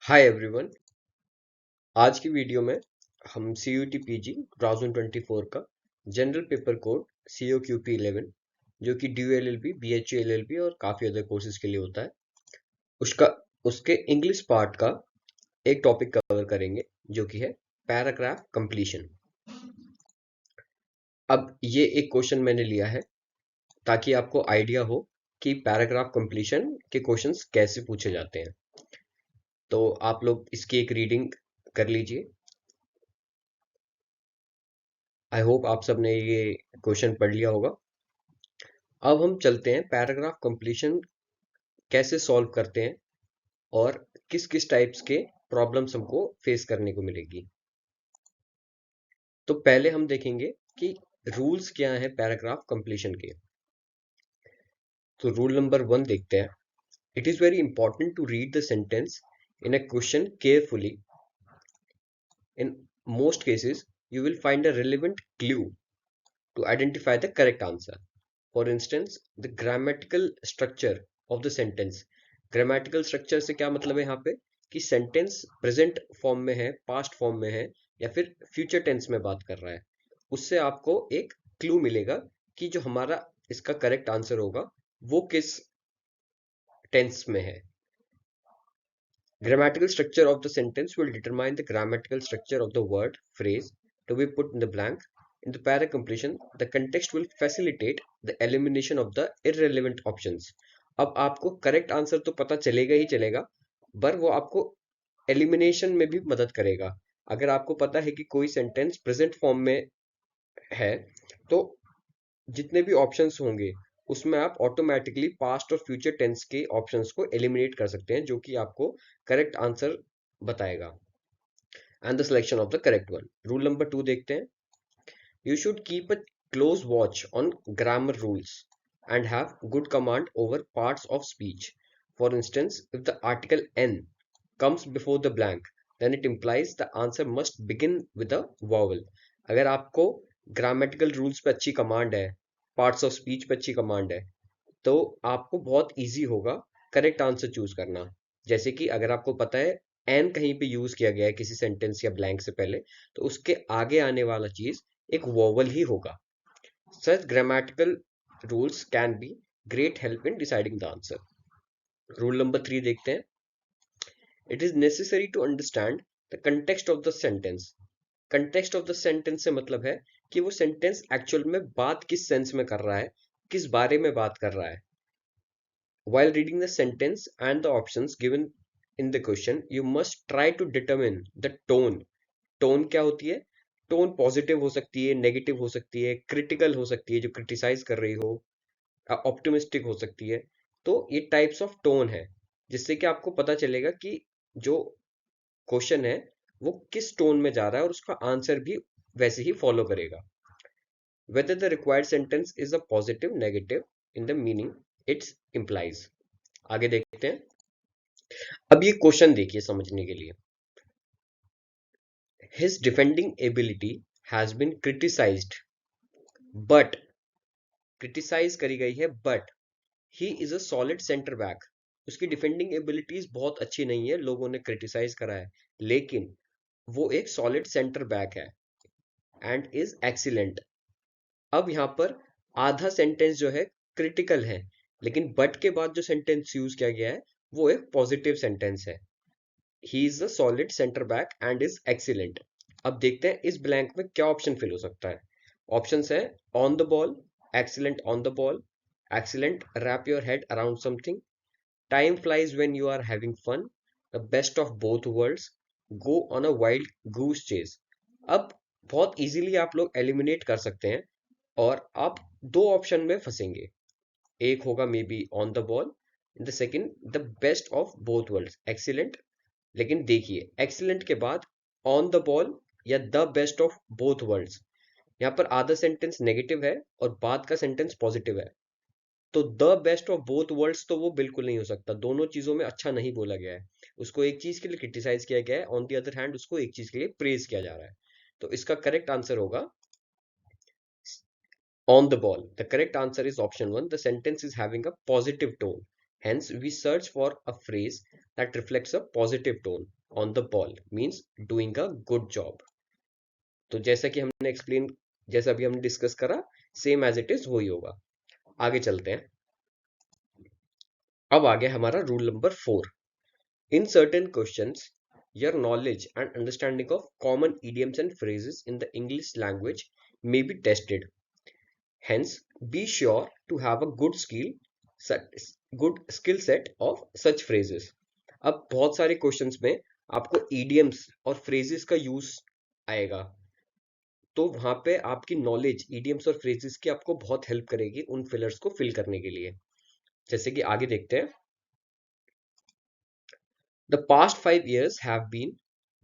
Hi everyone. आज की video में हम CUT PG 2024 का जनरल पेपर कोड COQP 11 जो कि ड्यू LLB, BHU LLB और काफ़ी अदर कोर्सेज के लिए होता है उसका उसके इंग्लिश पार्ट का एक टॉपिक कवर करेंगे जो कि है पैराग्राफ कंप्लीशन। अब ये एक क्वेश्चन मैंने लिया है ताकि आपको आइडिया हो कि पैराग्राफ कंप्लीशन के क्वेश्चंस कैसे पूछे जाते हैं। तो आप लोग इसकी एक रीडिंग कर लीजिए। आई होप आप सबने ये क्वेश्चन पढ़ लिया होगा। अब हम चलते हैं पैराग्राफ कंप्लीशन कैसे सॉल्व करते हैं और किस किस टाइप्स के प्रॉब्लम्स हमको फेस करने को मिलेगी। तो पहले हम देखेंगे कि रूल्स क्या हैं पैराग्राफ कंप्लीशन के। तो रूल नंबर 1 देखते हैं। It is very important to read the sentence in a question carefully. In most cases you will find a relevant clue to identify the correct answer. For instance, the grammatical structure of the sentence. Grammatical structure से क्या मतलब है यहाँ पे कि sentence present form में है, past form में है या फिर फ्यूचर टेंस में बात कर रहा है, उससे आपको एक क्लू मिलेगा कि जो हमारा इसका करेक्ट आंसर होगा वो किस टेंस में है। Grammatical structure of the sentence will determine the grammatical structure of the word, phrase to be put in the blank. In the para completion, the context will facilitate the elimination of the irrelevant options. अब आपको correct answer तो पता चलेगा ही चलेगा, पर वो आपको elimination में भी मदद करेगा। अगर आपको पता है कि कोई सेंटेंस प्रेजेंट फॉर्म में है तो जितने भी ऑप्शंस होंगे उसमें आप ऑटोमेटिकली पास्ट और फ्यूचर टेंस के ऑप्शंस को एलिमिनेट कर सकते हैं जो कि आपको करेक्ट आंसर बताएगा and the selection of the correct one. Rule number 2 देखते हैं। You should keep a close watch on grammar rules and have good command over parts of speech. For instance, if the article an comes before the blank, then it implies the answer must begin with a vowel. अगर आपको grammatical rules पे अच्छी command है, parts of speech पे अच्छी command है, तो आपको बहुत इजी होगा करेक्ट आंसर चूज करना। जैसे कि अगर आपको पता है एन कहीं पे यूज किया गया है किसी सेंटेंस या ब्लैंक से पहले, तो उसके आगे आने वाला चीज एक वोवल ही होगा। Such grammatical rules can be great help in deciding the answer. Rule number 3 देखते हैं। It is necessary to understand the context of the sentence. Context of the sentence से मतलब है कि वो सेंटेंस एक्चुअल में बात किस सेंस में कर रहा है, किस बारे में बात कर रहा है। While reading the sentence and the options given in the question, you must try to determine the tone. Tone क्या होती है? टोन पॉजिटिव हो सकती है, नेगेटिव हो सकती है, क्रिटिकल हो सकती है जो क्रिटिसाइज कर रही हो, ऑप्टिमिस्टिक हो सकती है। तो ये टाइप्स ऑफ टोन है जिससे कि आपको पता चलेगा कि जो क्वेश्चन है वो किस टोन में जा रहा है और उसका आंसर भी वैसे ही फॉलो करेगा। Whether the required sentence is a positive, negative in the meaning it implies. आगे देखते हैं। अब ये क्वेश्चन देखिए समझने के लिए। His defending ability has been criticized, but criticise करी गई है but he is a solid centre back. उसकी डिफेंडिंग एबिलिटीज बहुत अच्छी नहीं है, लोगों ने क्रिटिसाइज करा है, लेकिन वो एक सॉलिड सेंटर बैक है एंड इज एक्सीलेंट। अब यहाँ पर आधा सेंटेंस जो है क्रिटिकल है, लेकिन बट के बाद जो सेंटेंस यूज किया गया है वो एक पॉजिटिव सेंटेंस है। ही is a solid centre back and is excellent. अब देखते हैं इस ब्लैंक में क्या ऑप्शन फिल हो सकता है। ऑप्शंस है on the ball, excellent on the ball, excellent, wrap your head around something, time flies when you are having fun, the best of both worlds, go on a wild goose chase। अब बहुत easily आप लोग eliminate कर सकते हैं और आप दो ऑप्शन में फंसेंगे। एक होगा may be on the ball, in the second the best of both worlds, excellent. लेकिन देखिए एक्सीलेंट के बाद ऑन द बॉल या the best of both worlds, यहाँ पर आधा सेंटेंस नेगेटिव है और बाद का सेंटेंस पॉजिटिव है। तो the best of both worlds तो वो बिल्कुल नहीं हो सकता, दोनों चीजों में अच्छा नहीं बोला गया है। उसको एक चीज के लिए क्रिटिसाइज किया गया है, ऑन द अदर हैंड उसको एक चीज के लिए प्रेज किया जा रहा है। तो इसका करेक्ट आंसर होगा on the ball. The correct answer is option 1, the sentence is having a positive tone Hence, we search for a phrase that reflects a positive tone on the ball, means doing a good job. तो जैसा कि हमने explain, जैसा अभी हमने discuss करा, same as it is वही होगा. आगे चलते हैं. अब आ गया हमारा rule number 4. In certain questions, your knowledge and understanding of common idioms and phrases in the English language may be tested. Hence, be sure to have a good skill set of such phrases. अब बहुत सारे questions में आपको idioms और phrases का use आएगा, तो वहां पे आपकी नॉलेज idioms और phrases की आपको बहुत हेल्प करेगी उन फिलर्स को फिल करने के लिए. जैसे कि आगे देखते हैं. The past 5 years have been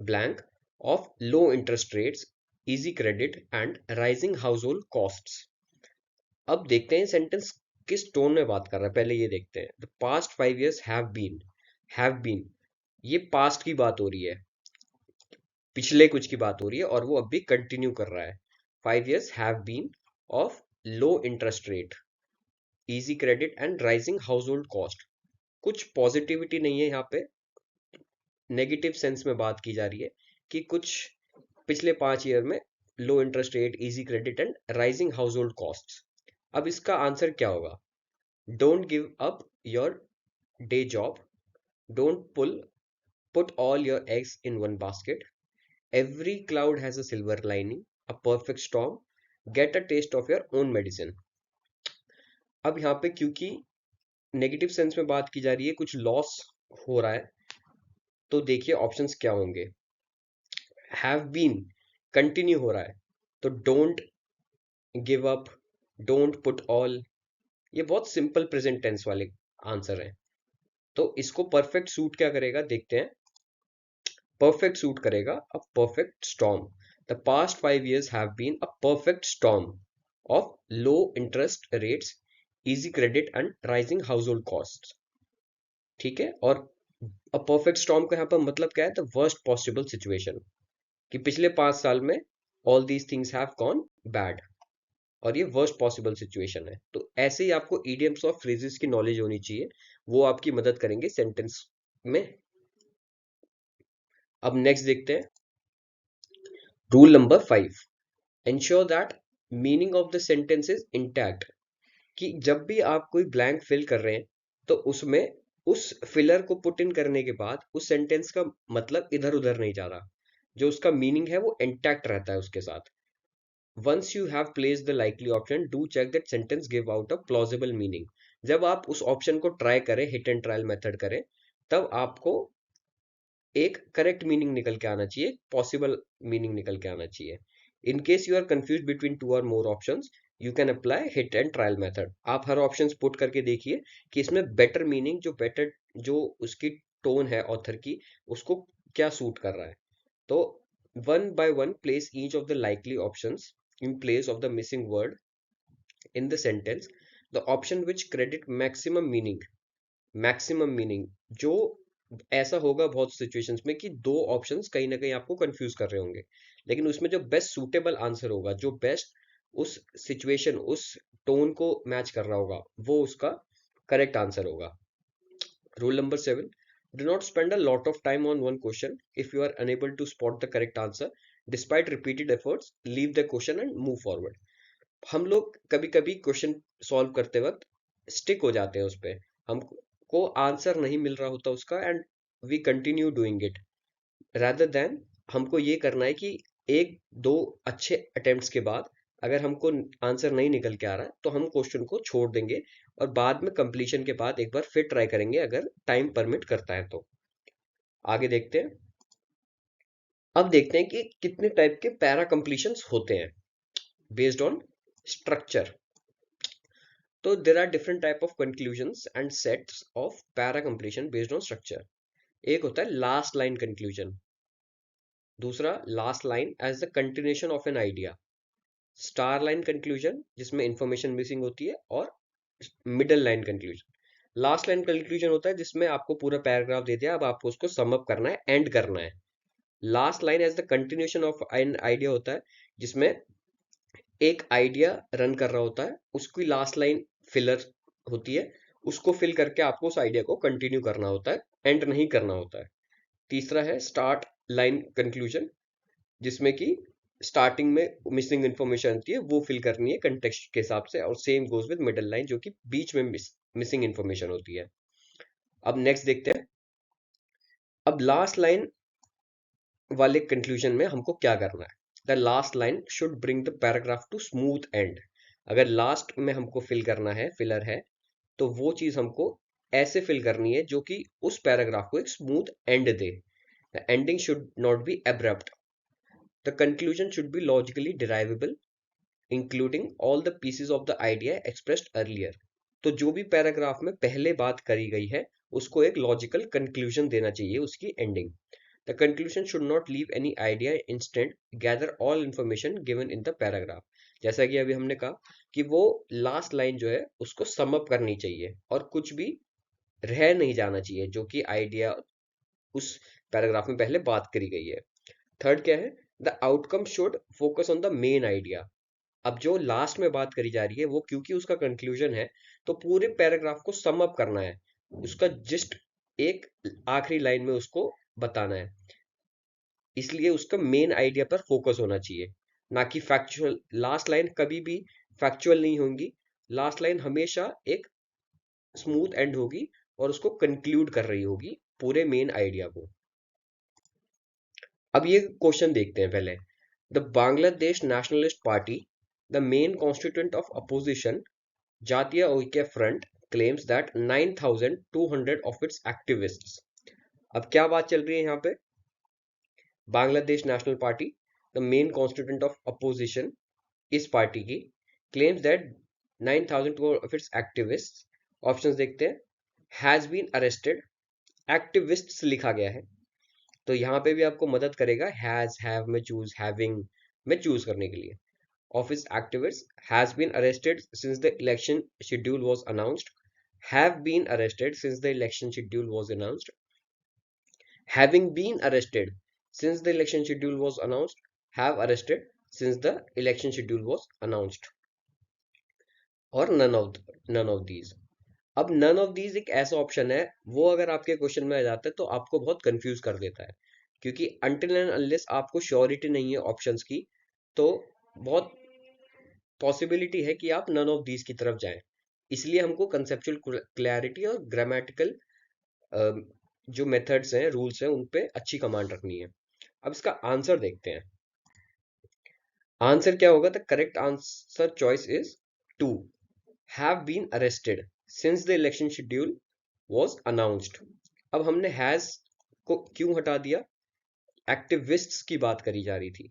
blank of low interest rates, easy credit and rising household costs. अब देखते हैं सेंटेंस किस टोन में बात कर रहा है. पहले ये देखते हैं. The past 5 years have been, ये पास्ट की बात हो रही है, पिछले कुछ की बात हो रही है और वो अभी कंटिन्यू कर रहा है. 5 years have been of low interest rate, easy credit and rising household cost. कुछ पॉजिटिविटी नहीं है यहाँ पे, नेगेटिव सेंस में बात की जा रही है कि कुछ पिछले 5 ईयर में low interest rate, easy credit and rising household cost. अब इसका आंसर क्या होगा? Don't give up your day job, don't put all your eggs in one basket, every cloud has a silver lining, a perfect storm, get a taste of your own medicine. अब यहाँ पे क्योंकि negative sense में बात की जा रही है, कुछ लॉस हो रहा है, तो देखिए ऑप्शंस क्या होंगे. हैव बीन कंटिन्यू हो रहा है, तो don't give up, don't put all, ये बहुत सिंपल प्रेजेंट टेंस वाले आंसर हैं. तो इसको परफेक्ट सूट क्या करेगा देखते हैं. परफेक्ट सूट करेगा a perfect storm. The past 5 years have been a perfect storm of low interest rates, easy credit and rising household cost. ठीक है. और अ परफेक्ट स्टॉर्म का यहाँ पर मतलब क्या है? द वर्स्ट पॉसिबल सिचुएशन, कि पिछले 5 साल में all these things have gone bad और ये वर्स्ट पॉसिबल सिचुएशन है. तो ऐसे ही आपको इडियम्स और फ्रेजेस की नॉलेज होनी चाहिए, वो आपकी मदद करेंगे सेंटेंस में. अब नेक्स्ट देखते हैं. Rule number 5. Ensure that meaning of the sentence is intact. कि जब भी आप कोई ब्लैंक फिल कर रहे हैं, तो उसमें उस फिलर को पुट इन करने के बाद उस सेंटेंस का मतलब इधर उधर नहीं जा रहा, जो उसका मीनिंग है वो इंटैक्ट रहता है उसके साथ. Once you have placed the likely option, do check that sentence give out a plausible meaning. जब आप उस ऑप्शन को ट्राई करें, हिट एंड ट्रायल मेथड करें, तब आपको एक करेक्ट मीनिंग निकल के आना चाहिए, पॉसिबल मीनिंग निकल के आना चाहिए. In case you are confuse between 2 और more options, you can apply hit and trial method. आप हर ऑप्शन पुट करके देखिए कि इसमें बेटर मीनिंग, जो उसकी टोन है ऑथर की, उसको क्या सूट कर रहा है. तो one by one place each of the likely options in place of the missing word in the sentence. The option which credit maximum meaning, जो ऐसा होगा बहुत सिचुएशंस में कि दो ऑप्शंस कहीं ना कहीं आपको कंफ्यूज कर रहे होंगे, लेकिन उसमें जो बेस्ट सूटेबल आंसर होगा, जो बेस्ट उस सिचुएशन, उस टोन को मैच कर रहा होगा, वो उसका करेक्ट आंसर होगा. Rule number 7. Do not spend a lot of time on one question. If you are unable to spot the correct answer, despite repeated efforts, leave the question and move forward. हम लोग कभी कभी question solve करते वक्त stick हो जाते हैं उस पे, हमको आंसर नहीं मिल रहा होता उसका, and we continue doing it, rather than हमको ये करना है कि एक दो अच्छे अटेम्प्ट्स के बाद अगर हमको आंसर नहीं निकल के आ रहा है, तो हम क्वेश्चन को छोड़ देंगे और बाद में कंप्लीशन के बाद एक बार फिर ट्राई करेंगे अगर टाइम परमिट करता है तो. आगे देखते हैं. अब देखते हैं कि कितने टाइप के पैरा कंप्लीशंस होते हैं बेस्ड ऑन स्ट्रक्चर. तो there are different type of conclusions and sets of para completion based on structure. एक होता है लास्ट लाइन कंक्लूजन, दूसरा last line as the continuation of an idea, star line conclusion जिसमें information missing होती है, और middle line conclusion. Last line conclusion होता है जिसमें आपको पूरा पैराग्राफ दे दिया, अब आपको उसको सम अप करना है, एंड करना है. Last line as the continuation of an idea होता है जिसमें एक आइडिया रन कर रहा होता है, उसकी लास्ट लाइन फिलर होती है, उसको फिल करके आपको उस आइडिया को कंटिन्यू करना होता है, एंड नहीं करना होता है। तीसरा है स्टार्ट लाइन कंक्लूजन, जिसमें कि स्टार्टिंग में मिसिंग इन्फॉर्मेशन आती है वो फिल करनी है कंटेक्स्ट के हिसाब से, और same goes with middle line जो कि बीच में मिसिंग इन्फॉर्मेशन होती है। अब नेक्स्ट देखते हैं। अब लास्ट लाइन वाले कंक्लूजन में हमको क्या करना है। The last line should bring the paragraph to smooth end. अगर लास्ट में हमको फिल करना है, फिलर है, तो वो चीज हमको ऐसे फिल करनी है जो कि उस पैराग्राफ को एक स्मूथ एंड दे। The ending should not be abrupt. The conclusion should be logically derivable including all the pieces of the idea expressed earlier. तो जो भी पैराग्राफ में पहले बात करी गई है उसको एक लॉजिकल कंक्लूजन देना चाहिए उसकी ending. The conclusion should not leave any idea, instant gather all information given in the paragraph. जैसा कि अभी हमने कहा कि वो लास्ट लाइन जो है उसको सम अप करनी चाहिए और कुछ भी रह नहीं जाना चाहिए जो कि आइडिया उस पैराग्राफ में पहले बात करी गई है। थर्ड क्या है, the outcome should focus on the main idea. अब जो लास्ट में बात करी जा रही है वो क्योंकि उसका कंक्लूजन है, तो पूरे पैराग्राफ को सम अप करना है, उसका जस्ट एक आखिरी लाइन में उसको बताना है। इसलिए उसका मेन आइडिया पर फोकस होना चाहिए, ना कि फैक्चुअल। लास्ट लाइन कभी भी फैक्चुअल नहीं होंगी, लास्ट लाइन हमेशा एक स्मूथ एंड होगी और उसको कंक्लूड कर रही होगी पूरे मेन आइडिया को। अब ये क्वेश्चन देखते हैं पहले। The Bangladesh nationalist party, the main constituent of opposition जातीय ऐक्य front, claims that 9,200 of its activists। अब क्या बात चल रही है यहाँ पे। Bangladesh national party, the main constituent of opposition, इस पार्टी की claims that 9,200 of its activists, options देखते हैं, हैज बीन अरेस्टेड। एक्टिविस्ट्स लिखा गया है तो यहाँ पे भी आपको मदद करेगा हैज, हैव में चूज, हैविंग में चूज करने के लिए। Of its activists has been arrested since the election schedule was announced, have been arrested since the election schedule was announced, having been arrested since the election schedule was announced, have arrested since the election schedule was announced, और none of these। अब none of these एक ऐसा option है, वो अगर आपके question में आ जाता है तो आपको बहुत कंफ्यूज कर देता है, क्योंकि until and unless आपको श्योरिटी नहीं है ऑप्शंस की, तो बहुत पॉसिबिलिटी है कि आप नन ऑफ दीज की तरफ जाएं। इसलिए हमको कंसेप्चुअल क्लैरिटी और ग्रामेटिकल जो मेथड्स हैं, रूल्स हैं, उन पे अच्छी कमांड रखनी है। अब इसका आंसर देखते हैं। आंसर क्या होगा। The correct answer choice is 2, have been arrested since the election schedule was announced. अब हमने हैज को क्यों हटा दिया, एक्टिविस्ट्स की बात करी जा रही थी,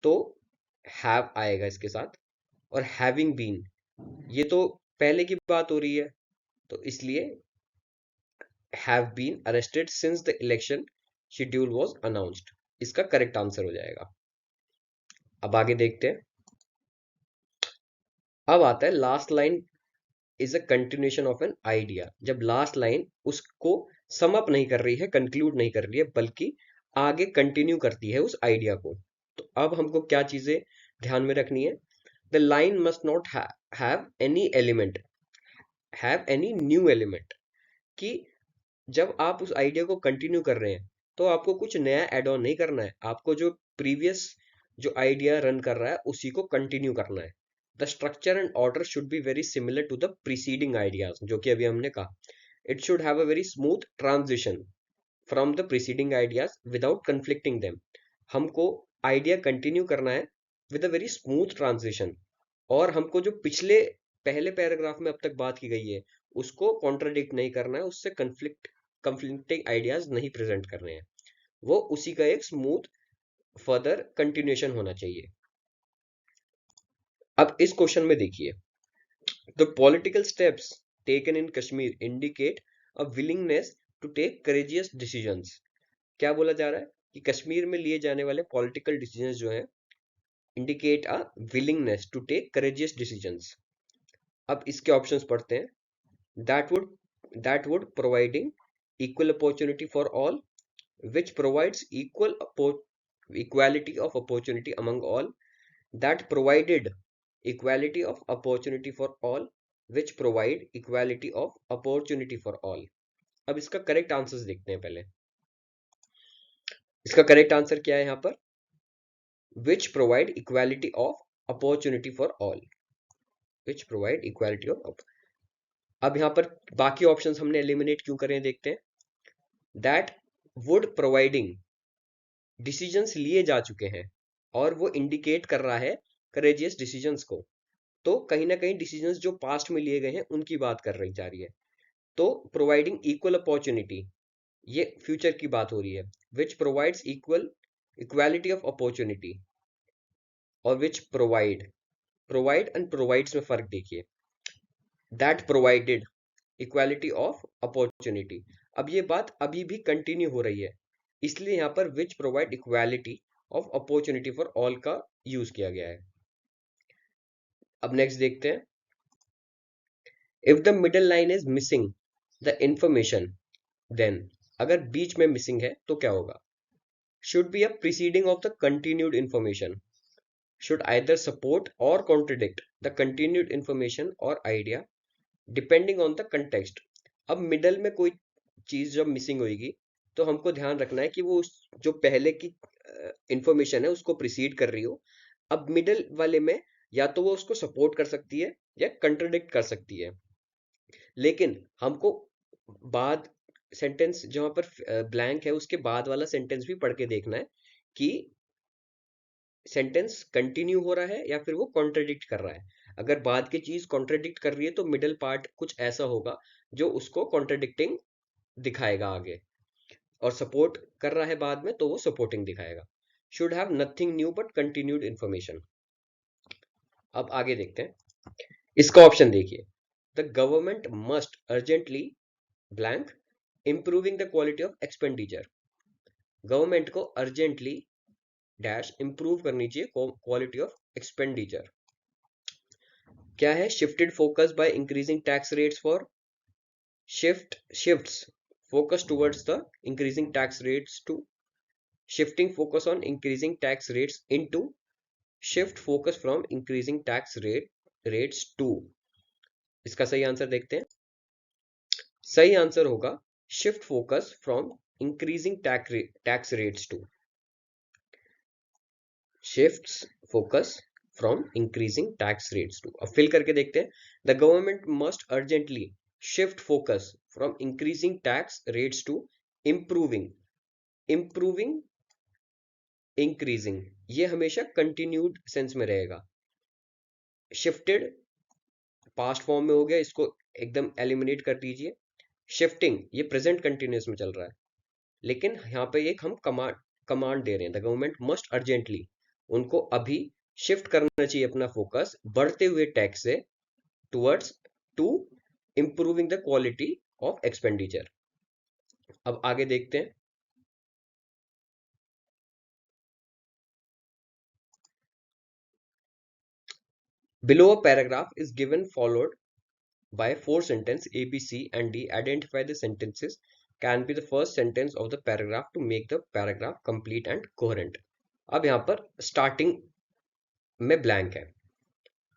तो हैव आएगा इसके साथ। और हैविंग बीन, ये तो पहले की बात हो रही है, तो इसलिए have been arrested since the election schedule was announced इसका करेक्ट आंसर हो जाएगा। अब आगे देखते हैं। अब आता है last line is a continuation of an idea. जब लास्ट लाइन उसको सम अप नहीं कर रही है, कंक्लूड नहीं कर रही है, बल्कि आगे कंटिन्यू करती है उस आइडिया को, तो अब हमको क्या चीजें ध्यान में रखनी है। The line must not have any element, have any new element, कि जब आप उस आइडिया को कंटिन्यू कर रहे हैं तो आपको कुछ नया एड ऑन नहीं करना है, आपको जो प्रीवियस जो आइडिया रन कर रहा है उसी को कंटिन्यू करना है। The structure and order should be very similar to the preceding ideas, जो कि अभी हमने कहा। It should have a very smooth transition from the preceding ideas without conflicting them. हमको आइडिया कंटिन्यू करना है with a very smooth transition, और हमको जो पिछले पहले पैराग्राफ में अब तक बात की गई है उसको कॉन्ट्राडिक्ट नहीं करना है, उससे कंफ्लिक्टिंग आइडियाज नहीं प्रेजेंट करने हैं, वो उसी का एक स्मूथ फर्दर कंटिन्यूएशन होना चाहिए। अब इस क्वेश्चन में देखिए, the political steps taken in Kashmir indicate a willingness to take courageous decisions. क्या बोला जा रहा है कि कश्मीर में लिए जाने वाले पॉलिटिकल डिसीजंस जो हैं indicate a willingness to take courageous decisions. अब इसके ऑप्शंस पढ़ते हैं। that would that would providing equal opportunity for all, which provides equality of opportunity among all, that provided equality of opportunity for all, which provide equality of opportunity for all. अब इसका correct answer देखते हैं पहले। इसका correct answer क्या है यहाँ पर? Which provide equality of opportunity for all. Which provide equality of. अब यहाँ पर बाकी ऑप्शंस हमने एलिमिनेट क्यों करें देखते हैं। दैट वुड प्रोवाइडिंग, डिसीजंस लिए जा चुके हैं और वो इंडिकेट कर रहा है करेजियस डिसीजंस को। तो कहीं ना कहीं डिसीजंस जो पास्ट में लिए गए हैं उनकी बात कर रही जा रही है। तो प्रोवाइडिंग इक्वल अपॉर्चुनिटी, ये फ्यूचर की बात हो रही है। Which provides equality of opportunity और विच प्रोवाइड एंड प्रोवाइड्स में फर्क देखिए। That provided equality of opportunity, अब ये बात अभी भी कंटिन्यू हो रही है, इसलिए यहाँ पर which provide equality of opportunity for all का यूज किया गया है। अब नेक्स्ट देखते हैं। If the middle line is missing the information then, अगर बीच में मिसिंग है तो क्या होगा। Should be a preceding of the continued information, should either support or contradict the continued information or idea depending on the context। अब middle में कोई चीज जब मिसिंग होगी तो हमको ध्यान रखना है कि वो जो पहले की इंफॉर्मेशन है उसको प्रिसीड कर रही हो। अब मिडल वाले में या तो वो उसको सपोर्ट कर सकती है या कंट्रडिक्ट कर सकती है, लेकिन हमको बाद सेंटेंस जहां पर ब्लैंक है उसके बाद वाला सेंटेंस भी पढ़ के देखना है कि सेंटेंस कंटिन्यू हो रहा है या फिर वो कॉन्ट्रडिक्ट कर रहा है। अगर बाद की चीज कॉन्ट्रडिक्ट कर रही है तो मिडल पार्ट कुछ ऐसा होगा जो उसको कॉन्ट्रडिक्टिंग दिखाएगा आगे, और सपोर्ट कर रहा है बाद में तो वो सपोर्टिंग दिखाएगा। Should have nothing new but continued information. अब आगे देखते हैं। इसका ऑप्शन देखिए। The government must urgently blank improving the quality of expenditure. Government को अर्जेंटली डैश इंप्रूव करनी चाहिए क्वालिटी ऑफ एक्सपेंडिचर। क्या है? Shifted focus by increasing tax rates for shifts focus towards the increasing tax rates to shifting focus on increasing tax rates into shift focus from increasing rates to। इसका सही answer देखते हैं। सही answer होगा shift focus from increasing tax rates to shifts focus from increasing tax rates to। अब fill करके देखते हैं। The government must urgently shift focus from increasing tax rates to improving. Improving increasing ये हमेशा कंटिन्यूड सेंस में रहेगा। Shifted past form में हो गया, इसको एकदम एलिमिनेट कर दीजिए। शिफ्टिंग ये प्रेजेंट कंटिन्यूस में चल रहा है, लेकिन यहाँ पे एक हम कमांड दे रहे हैं। द गवर्नमेंट मस्ट अर्जेंटली, उनको अभी शिफ्ट करना चाहिए अपना फोकस बढ़ते हुए टैक्स से towards to improving the quality of expenditure. अब आगे देखते हैं। Below a paragraph is given followed by four sentences A, B, C and D. Identify the sentences can be the first sentence of the paragraph to make the paragraph complete and coherent। अब यहाँ पर starting में blank है।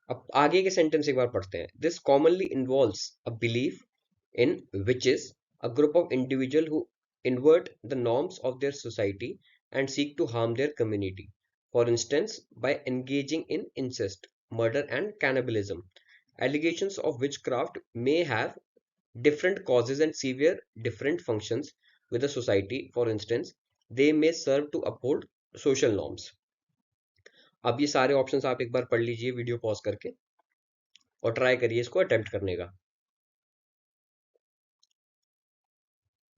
अब आगे के sentence एक बार पढ़ते हैं। This commonly involves a belief in which is a group of individuals who invert the norms of their society and seek to harm their community, for instance by engaging in incest, murder and cannibalism। Allegations of witchcraft may have different causes and severe different functions with the society, for instance they may serve to uphold social norms। अब ये सारे options आप एक बार पढ़ लीजिए video pause करके और try करिए इसको अटेम्प्ट करने का।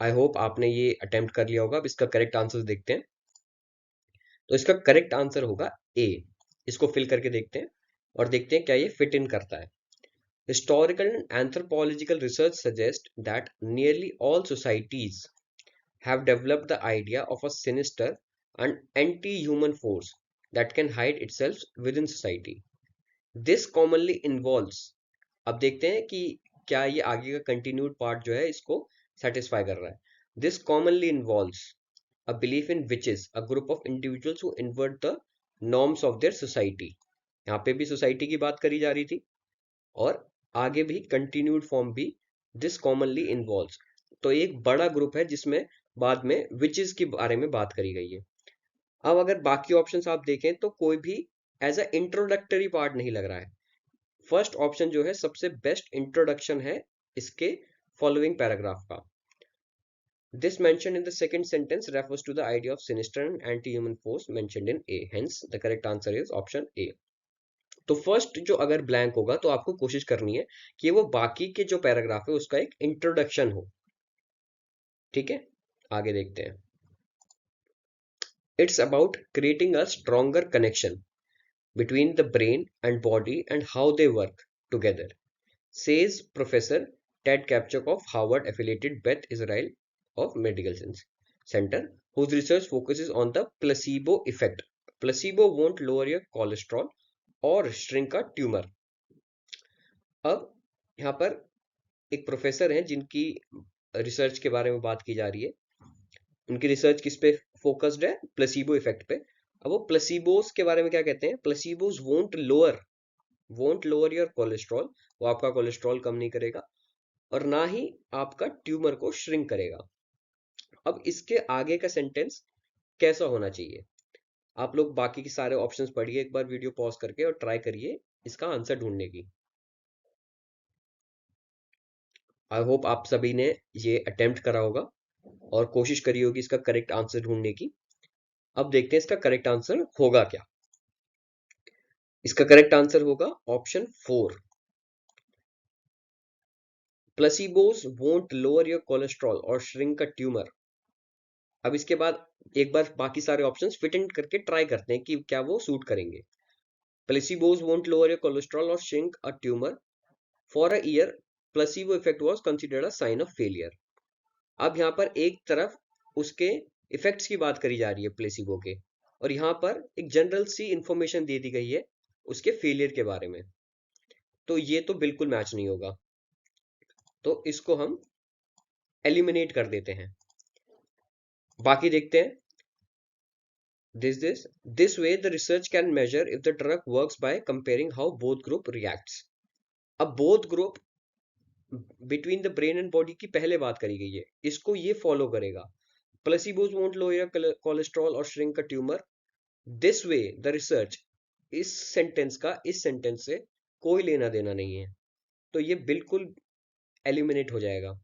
आई होप आपने ये अटेम्प्ट कर लिया होगा। अब इसका करेक्ट आंसर देखते हैं। तो इसका करेक्ट आंसर होगा ए। इसको फिल करके देखते हैं और देखते हैं क्या ये फिट इन करता है। Historical and anthropological research suggest that nearly all societies have developed the idea of a sinister and anti-human force that can hide itself within society। This commonly involves, अब देखते हैं कि क्या ये आगे का कंटिन्यूड पार्ट जो है इसको सेटिस्फाई कर रहा है। This commonly involves a belief in witches, a group of individuals who invert the norms of their society। यहाँ पे भी सोसाइटी की बात करी जा रही थी और आगे भी कंटिन्यूड फॉर्म भी दिस कॉमनली इन्वॉल्व्स। तो एक बड़ा ग्रुप है जिसमें बाद में विचेस के बारे में बात करी गई है। अब अगर बाकी ऑप्शंस आप देखें तो कोई भी एज अ इंट्रोडक्टरी पार्ट नहीं लग रहा है। फर्स्ट ऑप्शन जो है सबसे बेस्ट इंट्रोडक्शन है इसके फॉलोइंग पैराग्राफ का। This mentioned in the second sentence refers to the idea of sinister and anti-human force mentioned in A. Hence, the correct answer is option A. तो first जो अगर blank होगा तो आपको कोशिश करनी है कि वो बाकी के जो पैराग्राफ है उसका एक इंट्रोडक्शन हो। ठीक है, आगे देखते हैं। It's about creating a stronger connection between the brain and body and how they work together, says Professor Ted Kapchuk of Harvard-affiliated Beth Israel of Medical Center, whose research focuses on the placebo effect. Placebo won't lower your cholesterol or shrink a tumor. अब यहाँ पर एक professor हैं जिनकी research के बारे में बात की जा रही है। उनकी रिसर्च किस पे फोकस्ड है? प्लेसिबो इफेक्ट पे। अब वो प्लेसिबोस के बारे में क्या कहते हैं? प्लेसिबोस वोंट लोअर योर कोलेस्ट्रॉल, वो आपका कोलेस्ट्रॉल कम नहीं करेगा और ना ही आपका ट्यूमर को श्रिंक करेगा। अब इसके आगे का सेंटेंस कैसा होना चाहिए? आप लोग बाकी के सारे ऑप्शंस पढ़िए एक बार वीडियो पॉज करके और ट्राई करिए इसका आंसर ढूंढने की। आई होप आप सभी ने ये अटेम्प्ट करा होगा और कोशिश करी होगी इसका करेक्ट आंसर ढूंढने की। अब देखते हैं इसका करेक्ट आंसर होगा क्या। इसका करेक्ट आंसर होगा option 4, placebos won't lower your cholesterol और श्रिंक अ ट्यूमर। अब इसके बाद एक बार बाकी सारे ऑप्शंस फिट इन करके ट्राई करते हैं कि क्या वो सूट करेंगे। Placebos won't lower your cholesterol और shrink a tumour for a year, placebo effect was considered a sign of failure. अब यहाँ पर एक तरफ उसके इफेक्ट्स की बात करी जा रही है प्लेसिबो के, और यहाँ पर एक जनरल सी इंफॉर्मेशन दे दी गई है उसके फेलियर के बारे में। तो ये तो बिल्कुल मैच नहीं होगा, तो इसको हम एलिमिनेट कर देते हैं। बाकी देखते हैं। This way the research can measure if the drug works by comparing how both group reacts. अब both group between the brain and body की पहले बात करी गई है, इसको ये फॉलो करेगा। Placebos won't lower your cholesterol or shrink a tumor. This way the research, इस सेंटेंस का इस सेंटेंस से कोई लेना देना नहीं है, तो ये बिल्कुल एलिमिनेट हो जाएगा।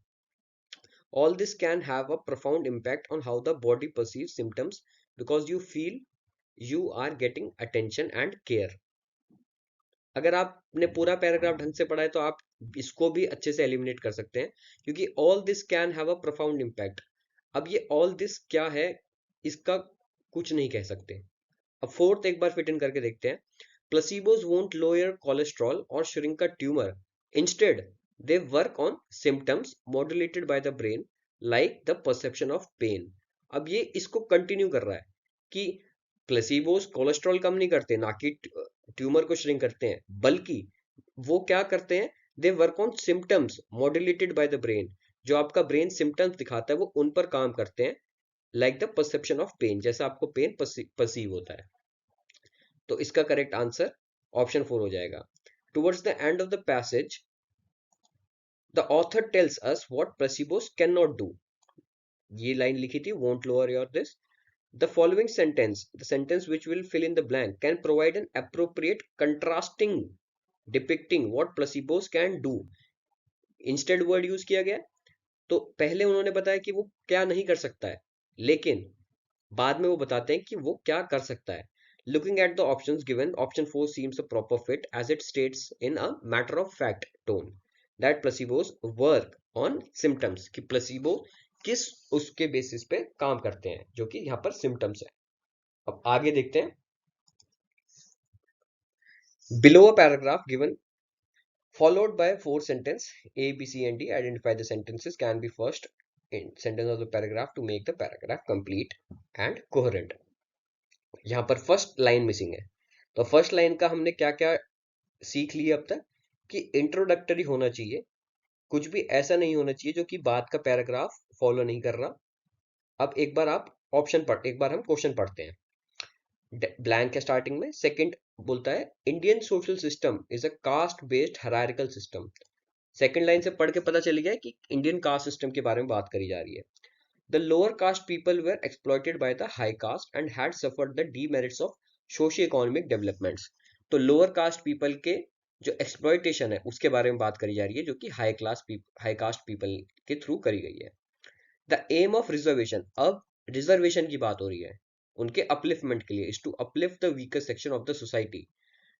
All this can have a profound impact on how the body perceives symptoms because you feel you are getting attention and care. अगर आपने पूरा पैराग्राफ ढंग से पढ़ा है तो आप इसको भी अच्छे से एलिमिनेट कर सकते हैं, क्योंकि all this can have a profound impact, अब ये all this क्या है इसका कुछ नहीं कह सकते। अब फोर्थ एक बार फिट इन करके देखते हैं। Placebos won't lower cholesterol or shrink a tumor. Instead, they work on symptoms modulated by the brain, like the perception of pain. अब ये इसको कंटिन्यू कर रहा है कि प्लेसिबोस कोलेस्ट्रॉल कम नहीं करते, ना कि ट्यूमर को श्रिंक करते हैं, बल्कि वो क्या करते हैं? They work on symptoms modulated by the brain. जो आपका ब्रेन सिम्टम्स दिखाता है वो उन पर काम करते हैं, like the perception of pain, जैसा आपको पेन परसीव होता है। तो इसका करेक्ट आंसर ऑप्शन 4 हो जाएगा। Towards the end of the passage the author tells us what placebos can not do. ये लाइन लिखी थी, won't lower your this. The following sentence, the sentence which will fill in the blank, can provide an appropriate contrasting depicting what placebos can do. Instead word use किया गया। तो पहले उन्होंने बताया कि वो क्या नहीं कर सकता है, लेकिन बाद में वो बताते हैं कि वो क्या कर सकता है। Looking at the options given, option 4 seems a proper fit as it states in a matter of fact tone that placebos work on symptoms, कि placebo किस उसके बेसिस पे काम करते हैं, जो कि यहाँ पर सिम्टम्स है। अब आगे देखते हैं। Below a paragraph given followed by 4 sentence A, B, C and D, identify the sentences can be first in sentence of the paragraph to make the paragraph complete and coherent. यहाँ पर first line missing है, तो first line का हमने क्या क्या सीख लिया अब तक कि इंट्रोडक्टरी होना चाहिए, कुछ भी ऐसा नहीं होना चाहिए जो कि बाद का पैराग्राफ फॉलो नहीं कर रहा। अब एक बार आप एक बार हम क्वेश्चन पढ़ते हैं। ब्लैंक है स्टार्टिंग में। सेकंड बोलता है Indian social system is a caste based hierarchical system. Second line से पढ़ के पता चल गया कि इंडियन कास्ट सिस्टम के बारे में बात करी जा रही है। The lower caste people were exploited by the high caste and had suffered the demerits of socio economic developments. तो लोअर कास्ट पीपल के जो एक्सप्लॉइटेशन है उसके बारे में बात करी जा रही है, जो कि हाई कास्ट पीपल के थ्रू करी गई है। द एम ऑफ रिजर्वेशन, अब रिजर्वेशन की बात हो रही है, उनके अपलिफ्टमेंट के लिए, is to uplift the weaker section of the society,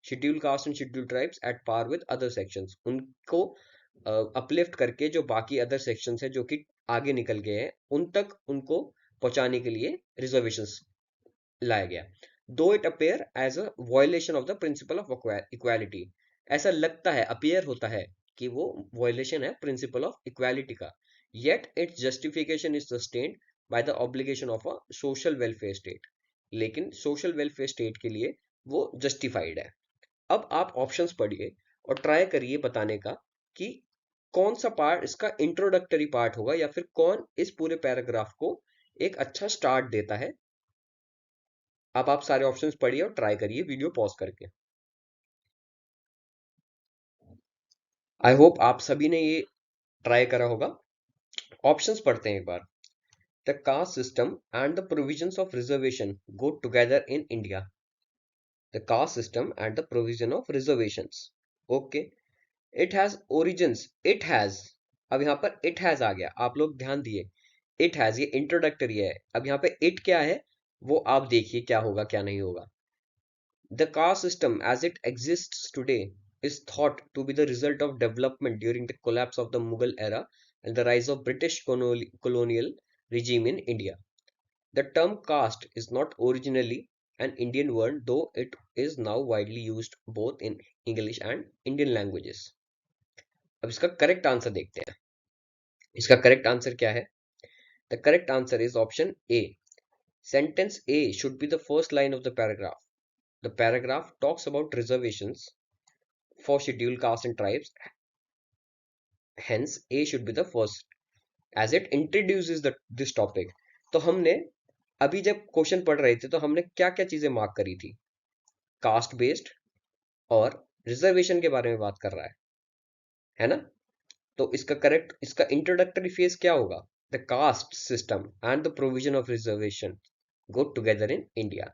scheduled caste and scheduled tribes at par with other sections. उनको अपलिफ्ट करके जो बाकी अदर सेक्शंस है जो कि आगे निकल गए हैं उन तक उनको पहुंचाने के लिए रिजर्वेशंस लाया गया। Do it appear as a violation of the principle of equality, ऐसा लगता है, अपेयर होता है कि वो वायलेशन है प्रिंसिपल ऑफ इक्वालिटी का, yet it's justification is sustained by the obligation of a social welfare state, लेकिन सोशल वेलफेयर स्टेट के लिए वो जस्टिफाइड है। अब आप ऑप्शंस पढ़िए और ट्राई करिए बताने का कि कौन सा पार्ट इसका इंट्रोडक्टरी पार्ट होगा, या फिर कौन इस पूरे पैराग्राफ को एक अच्छा स्टार्ट देता है। अब आप सारे ऑप्शंस पढ़िए और ट्राई करिए वीडियो पॉज करके। आई होप आप सभी ने ये ट्राई करा होगा। ऑप्शंस पढ़ते हैं एक बार। The caste system and the provisions of reservation go together in India. The caste system and the provision of reservations, okay. It has origins, it has, अब यहाँ पर इट हैज आ गया, आप लोग ध्यान दिए। इट हैज ये इंट्रोडक्टरी है, अब यहाँ पे इट क्या है वो आप देखिए क्या होगा क्या नहीं होगा। The caste system as it exists today is thought to be the result of development during the collapse of the Mughal era and the rise of British colonial regime in India. The term caste is not originally an Indian word, though it is now widely used both in English and Indian languages. अब इसका correct answer देखते हैं। इसका correct answer क्या है? The correct answer is option A. Sentence A should be the first line of the paragraph. The paragraph talks about reservations for scheduled castes and tribes, hence A should be the first as it introduces this topic. तो हमने अभी जब question पढ़ रहे थे तो हमने क्या क्या चीजें मार्क करी थी? कास्ट बेस्ड और रिजर्वेशन के बारे में बात कर रहा है ना? तो इसका करेक्ट, इसका इंट्रोडक्टरी फेज क्या होगा? The caste system and the provision of reservation go together in India.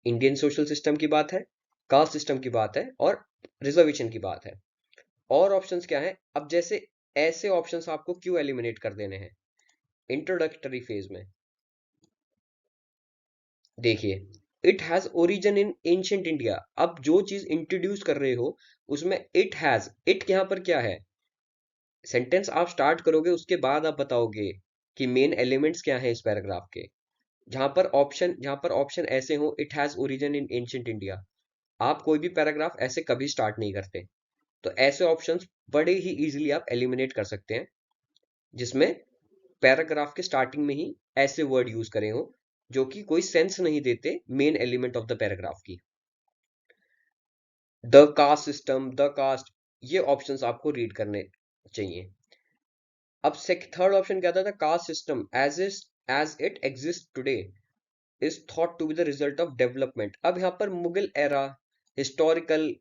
Indian social system की बात है, कास्ट सिस्टम की बात है और रिजर्वेशन की बात है। और ऑप्शंस क्या है? अब जैसे ऐसे ऑप्शंस आपको क्यों एलिमिनेट कर देने हैं इंट्रोडक्टरी फेज में? देखिए, it has origin in ancient India, अब जो चीज इंट्रोड्यूस कर रहे हो उसमें इट हैज, इट यहाँ पर क्या है? सेंटेंस आप स्टार्ट करोगे उसके बाद आप बताओगे कि मेन एलिमेंट्स क्या है इस पैराग्राफ के। जहां पर ऑप्शन ऐसे हो it has origin in ancient India, आप कोई भी पैराग्राफ ऐसे कभी स्टार्ट नहीं करते। तो ऐसे ऑप्शंस बड़े ही इजीली आप एलिमिनेट कर सकते हैं जिसमें पैराग्राफ के स्टार्टिंग में ही ऐसे वर्ड यूज करे हो जो कि कोई सेंस नहीं देते main element of the paragraph की। The caste system, the caste, ये ऑप्शंस आपको रीड करने चाहिए। अब थर्ड ऑप्शन क्या था? The caste system as it exist today is thought to be the result of development. अब यहाँ पर मुगल एरा, हिस्टोरिकल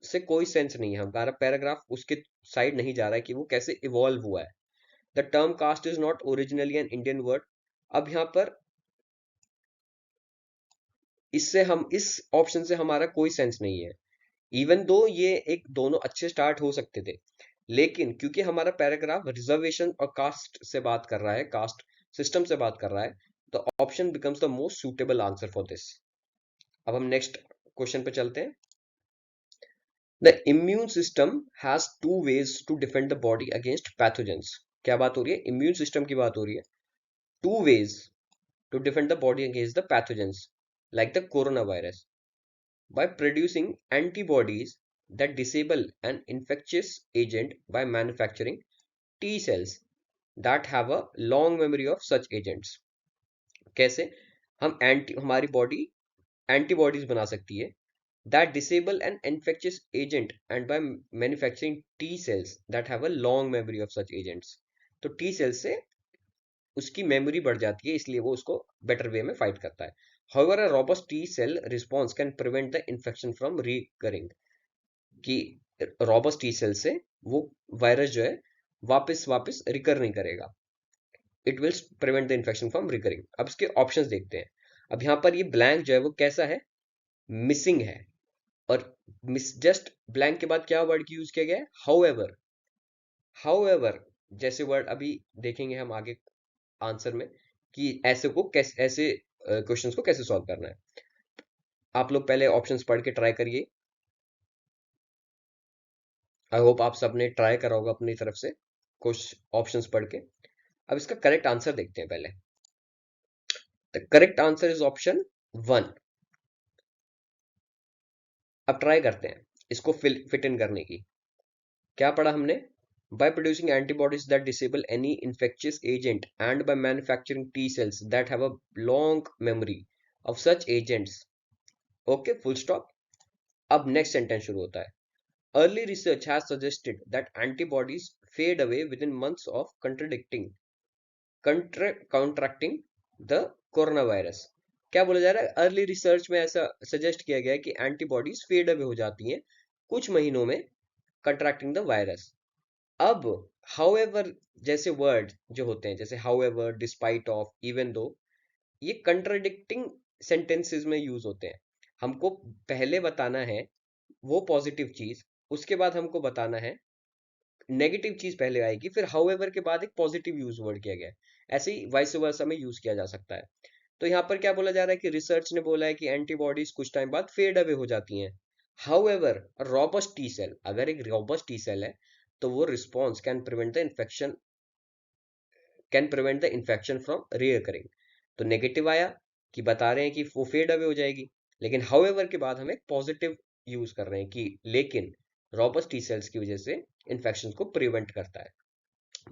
से कोई सेंस नहीं है, हमारा पैराग्राफ उसके साइड नहीं जा रहा है कि वो कैसे इवॉल्व हुआ है। The term caste is not originally an Indian word, अब यहाँ पर इससे हम इस ऑप्शन से हमारा कोई सेंस नहीं है। इवन दो ये एक दोनों अच्छे स्टार्ट हो सकते थे, लेकिन क्योंकि हमारा पैराग्राफ रिजर्वेशन और कास्ट से बात कर रहा है, कास्ट सिस्टम से बात कर रहा है, तो option becomes the most suitable answer for this. अब हम नेक्स्ट क्वेश्चन पे चलते हैं। The immune system has two ways to defend the body against pathogens. क्या बात हो रही है? इम्यून सिस्टम की बात हो रही है। Two ways to defend the body against the pathogens like the corona virus, by producing antibodies that disable an infectious agent by manufacturing T cells that have a long memory of such agents। कैसे हम हमारी body antibodies बना सकती है that disable an infectious agent and by manufacturing T cells that have a long memory of such agents। तो T cells से उसकी memory बढ़ जाती है, इसलिए वो उसको बेटर वे में फाइट करता है। However, a robust T cell response can prevent the infection from recurring, कि robust T cell से वो वायरस जो है वापस वापस रिकर नहीं करेगा। It will prevent the infection from recurring. अब इसके ऑप्शंस देखते हैं। अब यहाँ पर ये ब्लैंक जो है वो कैसा है, मिसिंग है। और मिस जस्ट ब्लैंक के बाद क्या वर्ड की यूज किया गया है, हाउएवर। हाउएवर जैसे वर्ड अभी देखेंगे हम आगे आंसर में, कि ऐसे को कैसे, ऐसे क्वेश्चंस को कैसे सॉल्व करना है। आप लोग पहले ऑप्शंस पढ़ के ट्राई करिए। आई होप आप सबने ट्राई करा होगा अपनी तरफ से कुछ ऑप्शंस पढ़ के। अब इसका करेक्ट आंसर देखते हैं पहले। The correct answer is option 1। अब ट्राई करते हैं इसको फिट इन करने की। क्या पढ़ा हमने, by producing antibodies that disable any infectious agent and by manufacturing T cells that have a long memory of such agents. Okay, full stop. अब next sentence शुरू होता है। Early research has suggested that antibodies fade away within months of contracting the coronavirus. क्या बोला जा रहा है, early research में ऐसा सजेस्ट किया गया है कि एंटीबॉडीज फेड अवे हो जाती हैं कुछ महीनों में कंट्रैक्टिंग द वायरस। अब हाउएवर जैसे वर्ड जो होते हैं, जैसे however, despite of, even though, ये कंट्राडिक्टिंग सेंटेंसेस में यूज होते हैं। हमको पहले बताना है वो पॉजिटिव चीज, उसके बाद हमको बताना है नेगेटिव चीज पहले आएगी, फिर हाउएवर के बाद एक पॉजिटिव यूज वर्ड किया गया है। ऐसे ही वाइस वर्सा में यूज किया जा सकता है। तो यहाँ पर क्या बोला जा रहा है कि रिसर्च ने बोला है कि एंटीबॉडीज कुछ टाइम बाद फेड अवे हो जाती हैं। हाउएवर रॉबस्ट टी सेल, अगर एक रॉबस्ट टी सेल है तो वो response can prevent the infection from recurring. तो नेगेटिव आया कि बता रहे हैं कि वो फेड अवे हो जाएगी, लेकिन हाउएवर के बाद हम एक पॉजिटिव यूज कर रहे हैं कि लेकिन रॉबस्ट टी सेल्स की वजह से इन्फेक्शन को प्रिवेंट करता है।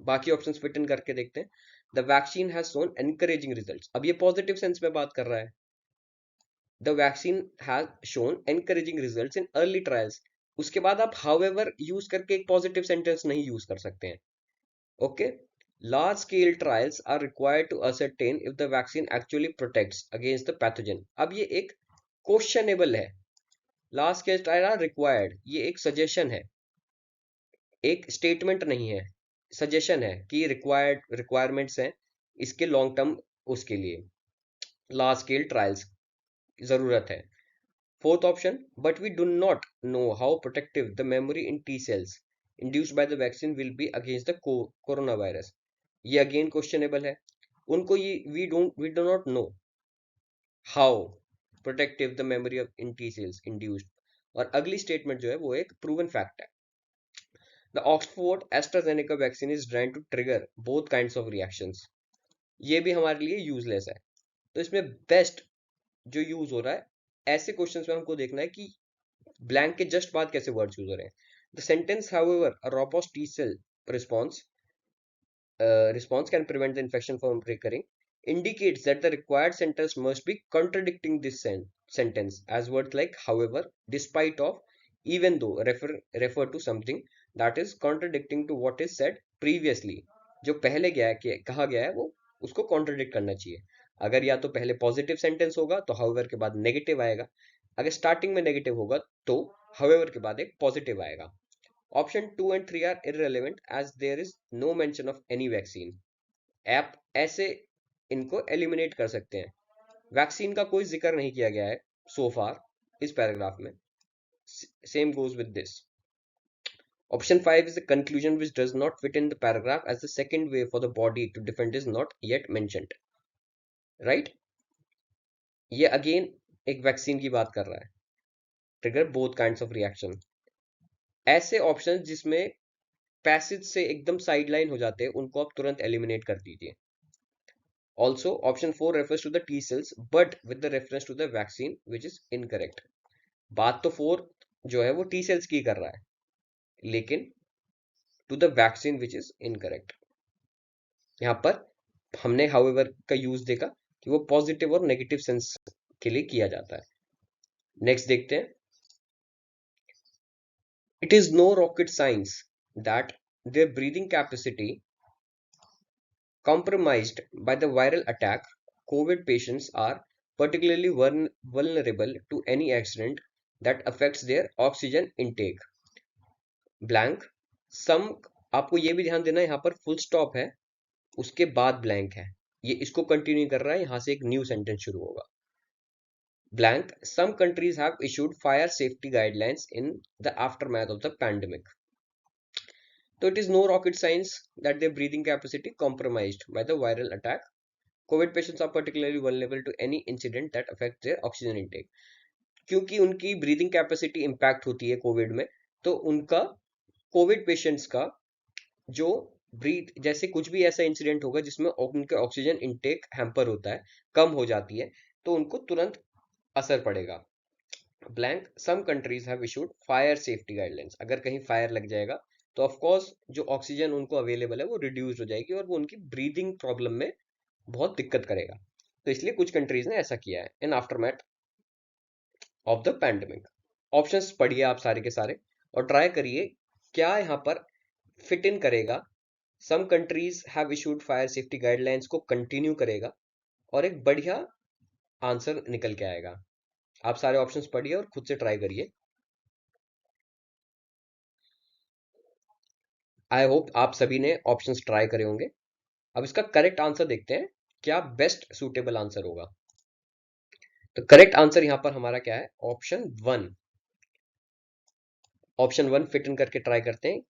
बाकी ऑप्शंस फिट इन करके देखते हैं। The vaccine has shown encouraging results, अब ये पॉजिटिव सेंस में बात कर रहा है। The vaccine has shown encouraging results in early trials, उसके बाद आप हाउएवर यूज करके एक पॉजिटिव सेंटेंस नहीं यूज कर सकते हैं। Okay, large scale trials are required to ascertain if the vaccine actually protects against the pathogen। अब ये एक क्वेश्चनेबल है। large scale trial are required, ये एक सजेशन है, एक स्टेटमेंट नहीं है, सजेशन है कि रिक्वायरमेंट्स हैं इसके लॉन्ग टर्म, उसके लिए लार्ज स्केल ट्रायल्स जरूरत है। Fourth option, but we do not know how protective the memory in T cells induced by the vaccine will be against the corona virus. ये again questionable है। उनको ये we do not know how protective the memory of in T cells induced, और अगली statement जो है वो एक प्रूवन फैक्ट है। The Oxford AstraZeneca vaccine is designed to trigger both kinds of reactions. ये भी हमारे लिए यूजलेस है। तो इसमें बेस्ट जो यूज हो रहा है, ऐसे क्वेश्चंस में हमको देखना है कि ब्लैंक के जस्ट बाद कैसे वर्ड्स यूज हो रहे हैं। The sentence however a robust T cell response response can prevent the infection from recurring indicates that the required sentence must be contradicting this sentence, as words like however, despite of, even though refer to something that is contradicting to what is said previously। जो पहले गया है कि कहा गया है वो उसको कॉन्ट्रडिक्ट करना चाहिए। अगर या तो पहले पॉजिटिव सेंटेंस होगा तो हाउएवर के बाद नेगेटिव आएगा, अगर स्टार्टिंग में नेगेटिव होगा तो हाउएवर के बाद एक पॉजिटिव आएगा। Option 2 and 3 are irrelevant as there is no mention of any vaccine। आप ऐसे इनको एलिमिनेट कर सकते हैं, वैक्सीन का कोई जिक्र नहीं किया गया है सो फार इस पैराग्राफ में। Same goes with this. Option 5 is a conclusion which does not fit in the paragraph as the second way for the body to defend is not yet mentioned। Right, ये अगेन एक vaccine की बात कर रहा है, trigger both kinds of reaction. ऐसे option जिसमें passage से एकदम साइडलाइन हो जाते हैं उनको आप तुरंत एलिमिनेट कर दीजिए। Also, option 4 refers to the T cells but with the reference to the vaccine which is incorrect। बात तो 4 जो है वो T cells की कर रहा है, लेकिन to the vaccine which is incorrect। यहाँ पर हमने however का यूज देखा कि वो पॉजिटिव और नेगेटिव सेंस के लिए किया जाता है। नेक्स्ट देखते हैं। It is no rocket science that their breathing capacity Compromised by the viral attack, COVID patients are particularly vulnerable to any accident that affects their oxygen intake. Blank. Some, आपको ये भी ध्यान देना है, यहाँ पर फुल स्टॉप है, उसके बाद ब्लैंक है, ये इसको कंटिन्यू कर रहा है, यहाँ से एक न्यू सेंटेंस शुरू होगा. Blank. Some countries have issued fire safety guidelines in the aftermath of the pandemic. So it is no rocket science that their breathing capacity compromised by the viral attack. COVID patients are particularly vulnerable to any incident that affects their oxygen intake. क्योंकि उनकी breathing capacity impact होती है Covid में, तो उनका Covid patients का जो breathe, जैसे कुछ भी ऐसा इंसिडेंट होगा जिसमें उनके ऑक्सीजन इनटेक हैम्पर होता है, कम हो जाती है, तो उनको तुरंत असर पड़ेगा. Blank. Some countries have issued fire safety guidelines. अगर कहीं फायर लग जाएगा तो ऑफ कोर्स जो ऑक्सीजन उनको अवेलेबल है वो रिड्यूस हो जाएगी और वो उनकी ब्रीदिंग प्रॉब्लम में बहुत दिक्कत करेगा. तो इसलिए कुछ कंट्रीज ने ऐसा किया है in aftermath of the pandemic. Options पढ़िए आप सारे के सारे और ट्राई करिए क्या यहाँ पर फिट इन करेगा. Some countries have issued fire safety guidelines को कंटिन्यू करेगा और एक बढ़िया आंसर निकल के आएगा. आप सारे ऑप्शंस पढ़िए और खुद से ट्राई करिए. आई होप आप सभी ने ऑप्शंस ट्राई करे होंगे. अब इसका करेक्ट आंसर देखते हैं, क्या बेस्ट सूटेबल आंसर होगा. तो करेक्ट आंसर यहां पर हमारा क्या है, option one. Option one fit in करके ट्राई करते हैं.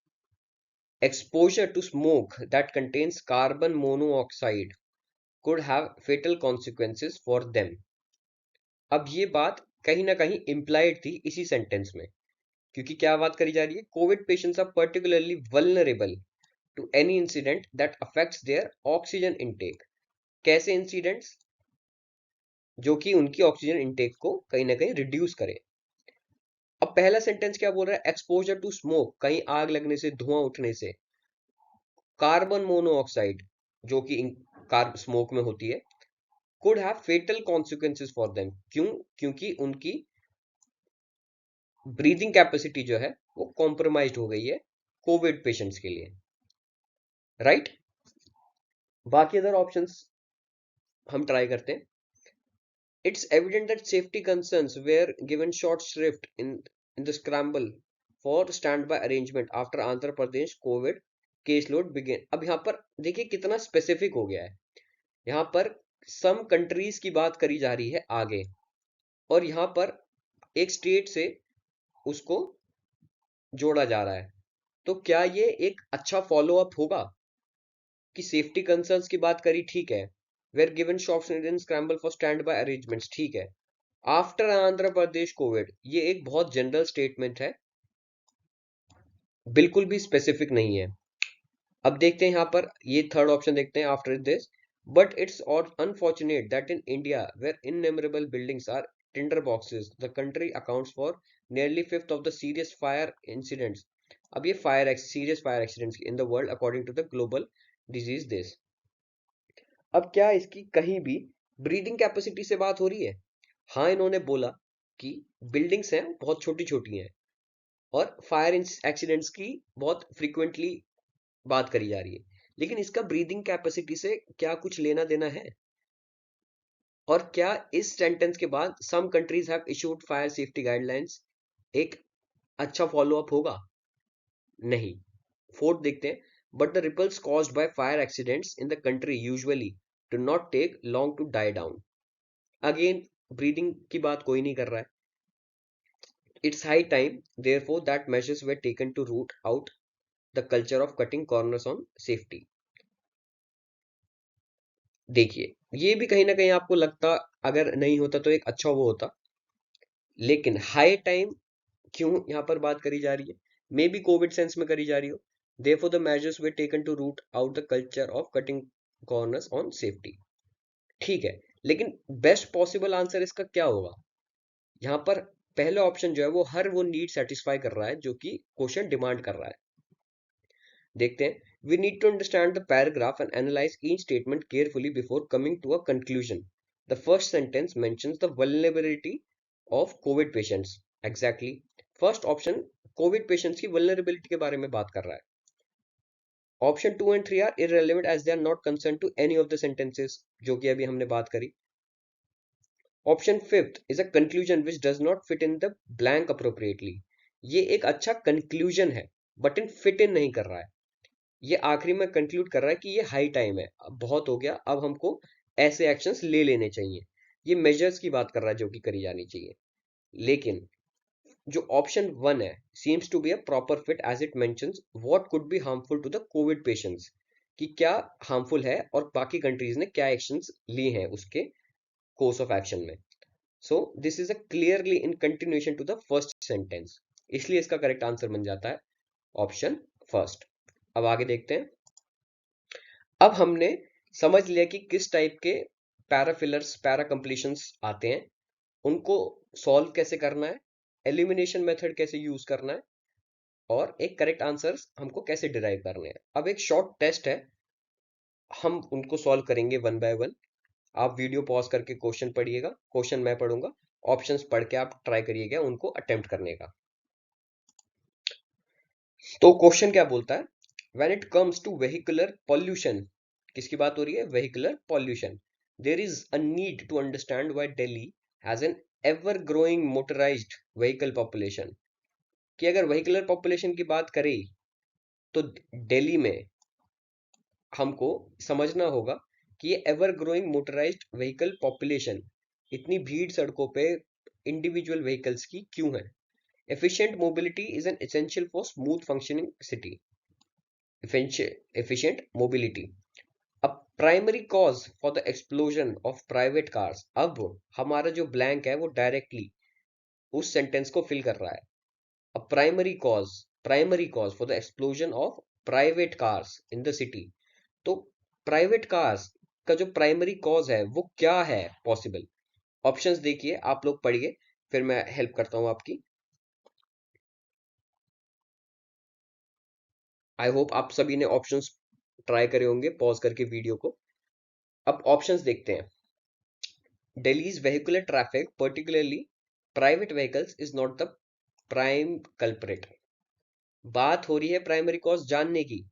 Exposure to smoke that contains carbon monoxide could have fatal consequences for them. अब ये बात कहीं ना कहीं इम्प्लाइड थी इसी सेंटेंस में, क्योंकि क्या बात करी जा रही है, covid patients are particularly vulnerable to any incident that affects their oxygen intake. कैसे इंसिडेंट्स, जो कि उनकी ऑक्सीजन इनटेक को कहीं ना कहीं रिड्यूस करे. अब पहला सेंटेंस क्या बोल रहा है, एक्सपोजर टू स्मोक, कहीं आग लगने से, धुआं उठने से. कार्बन मोनोऑक्साइड, जो कि स्मोक में होती है, could have fatal consequences for them. क्यों, क्योंकि उनकी ब्रीदिंग कैपेसिटी जो है वो कॉम्प्रोमाइज हो गई है कोविड पेशेंट्स के लिए. Right right? बाकी अदर ऑप्शंस हम ट्राई करते हैं. It's evident that safety concerns were given short shrift in the scramble for standby arrangement after Andhra Pradesh COVID caseload began. अब यहाँ पर देखिए कितना स्पेसिफिक हो गया है. यहाँ पर सम कंट्रीज की बात करी जा रही है आगे, और यहाँ पर एक स्टेट से उसको जोड़ा जा रहा है. तो क्या ये एक अच्छा फॉलो अप होगा कि सेफ्टी कंसर्न्स की बात करी, ठीक है, were given shops in scramble for stand by arrangements, ठीक है, आफ्टर आंध्र प्रदेश कोविड, ये एक बहुत जनरल स्टेटमेंट है, बिल्कुल भी स्पेसिफिक नहीं है. अब देखते हैं यहाँ पर ये थर्ड ऑप्शन देखते हैं, after this, but it's unfortunate that in India where innumerable buildings are tinder boxes the country accounts for nearly fifth of the serious fire incidents. अब ये serious fire accidents in the world according to the global disease this. अब क्या इसकी कहीं भी breathing capacity से बात हो रही है? हाँ, इन्होंने बोला कि बिल्डिंग्स हैं बहुत छोटी छोटी हैं और फायर एक्सीडेंट्स की बहुत फ्रीक्वेंटली बात करी जा रही है, लेकिन इसका ब्रीदिंग कैपेसिटी से क्या कुछ लेना देना है? और क्या इस सेंटेंस के बाद some countries have issued fire safety guidelines एक अच्छा फॉलो अप होगा? नहीं. फोर्थ देखते हैं. But the ripples caused by fire accidents in the country usually do not take long to die down. Again breathing की बात कोई नहीं कर रहा है. It's high time, therefore, that measures were taken to root out the culture of cutting corners on safety. देखिए, ये भी कहीं ना कहीं आपको लगता अगर नहीं होता तो एक अच्छा वो होता, लेकिन हाई टाइम क्यों यहाँ पर बात करी जा रही है? मे बी कोविड सेंस में करी जा रही हो. Therefore, the measures were taken to root out the culture of cutting corners on safety. ठीक है, लेकिन बेस्ट पॉसिबल आंसर इसका क्या होगा? यहाँ पर पहला ऑप्शन जो है वो हर वो नीड सेटिस्फाई कर रहा है जो कि क्वेश्चन डिमांड कर रहा है. देखते हैं. We need to understand the paragraph and analyze each statement carefully before coming to a conclusion. The first sentence mentions the vulnerability of COVID patients. Exactly. First option COVID patients की vulnerability के बारे में बात कर रहा है. Option 2 and 3 are irrelevant as they are not concern to any of the sentences, जो कि अभी हमने बात करी। Option 5th is a conclusion which does not fit in the blank appropriately. ये एक अच्छा कंक्लूजन है बट इन फिट इन नहीं कर रहा है। ये आखिरी में कंक्लूड कर रहा है कि ये हाई टाइम है, अब बहुत हो गया, अब हमको ऐसे एक्शंस ले लेने चाहिए। ये मेजर्स की बात कर रहा है जो कि करी जानी चाहिए। लेकिन जो ऑप्शन 1 है seems to be a proper fit as it mentions what could be harmful to the covid patients, कि क्या हार्मफुल है और बाकी कंट्रीज ने क्या एक्शंस लिए हैं उसके कोर्स ऑफ एक्शन में। So this is a clearly in continuation to the first sentence, इसलिए इसका करेक्ट आंसर बन जाता है ऑप्शन फर्स्ट। अब आगे देखते हैं। अब हमने समझ लिया कि किस टाइप के पैराफिलर्स पैरा कंप्लीशंस आते हैं, उनको सॉल्व कैसे करना है, एलिमिनेशन मेथड कैसे यूज करना है, और एक करेक्ट आंसर्स हमको कैसे डिराइव करने हैं। अब एक शॉर्ट टेस्ट है, हम उनको सॉल्व करेंगे वन बाय वन। आप वीडियो पॉज करके क्वेश्चन पढ़िएगा, क्वेश्चन मैं पढ़ूंगा, ऑप्शंस पढ़ के आप ट्राई करिएगा उनको अटेम्प्ट करने का। तो क्वेश्चन क्या बोलता है, when it comes to vehicular pollution, किसकी बात हो रही है, vehicular pollution, there is a need to understand why Delhi has an ever growing motorised vehicle population. कि अगर व्हीकुलर पॉपुलेशन की बात करें तो दिल्ली में हमको समझना होगा कि ये ever growing motorised vehicle population, इतनी भीड़ सड़कों पे इंडिविजुअल व्हीकल्स की क्यों है। Efficient mobility is an essential for smooth functioning city. Efficient mobility, a primary cause for the explosion of private cars. अब हमारा जो ब्लैंक है वो डायरेक्टली उस सेंटेंस को फिल कर रहा है। A primary cause for the explosion of private cars in the city. तो प्राइवेट कार्स का जो प्राइमरी कॉज है वो क्या है पॉसिबल। ऑप्शंस देखिए, आप लोग पढ़िए, फिर मैं हेल्प करता हूं आपकी। आई होप आप सभी ने ऑप्शंस ट्राई करे होंगे पॉज करके वीडियो को। अब ऑप्शंस देखते हैं। Delhi's vehicular traffic, particularly private vehicles, is not the prime culprit। बात हो रही है प्राइमरी कॉज जानने की,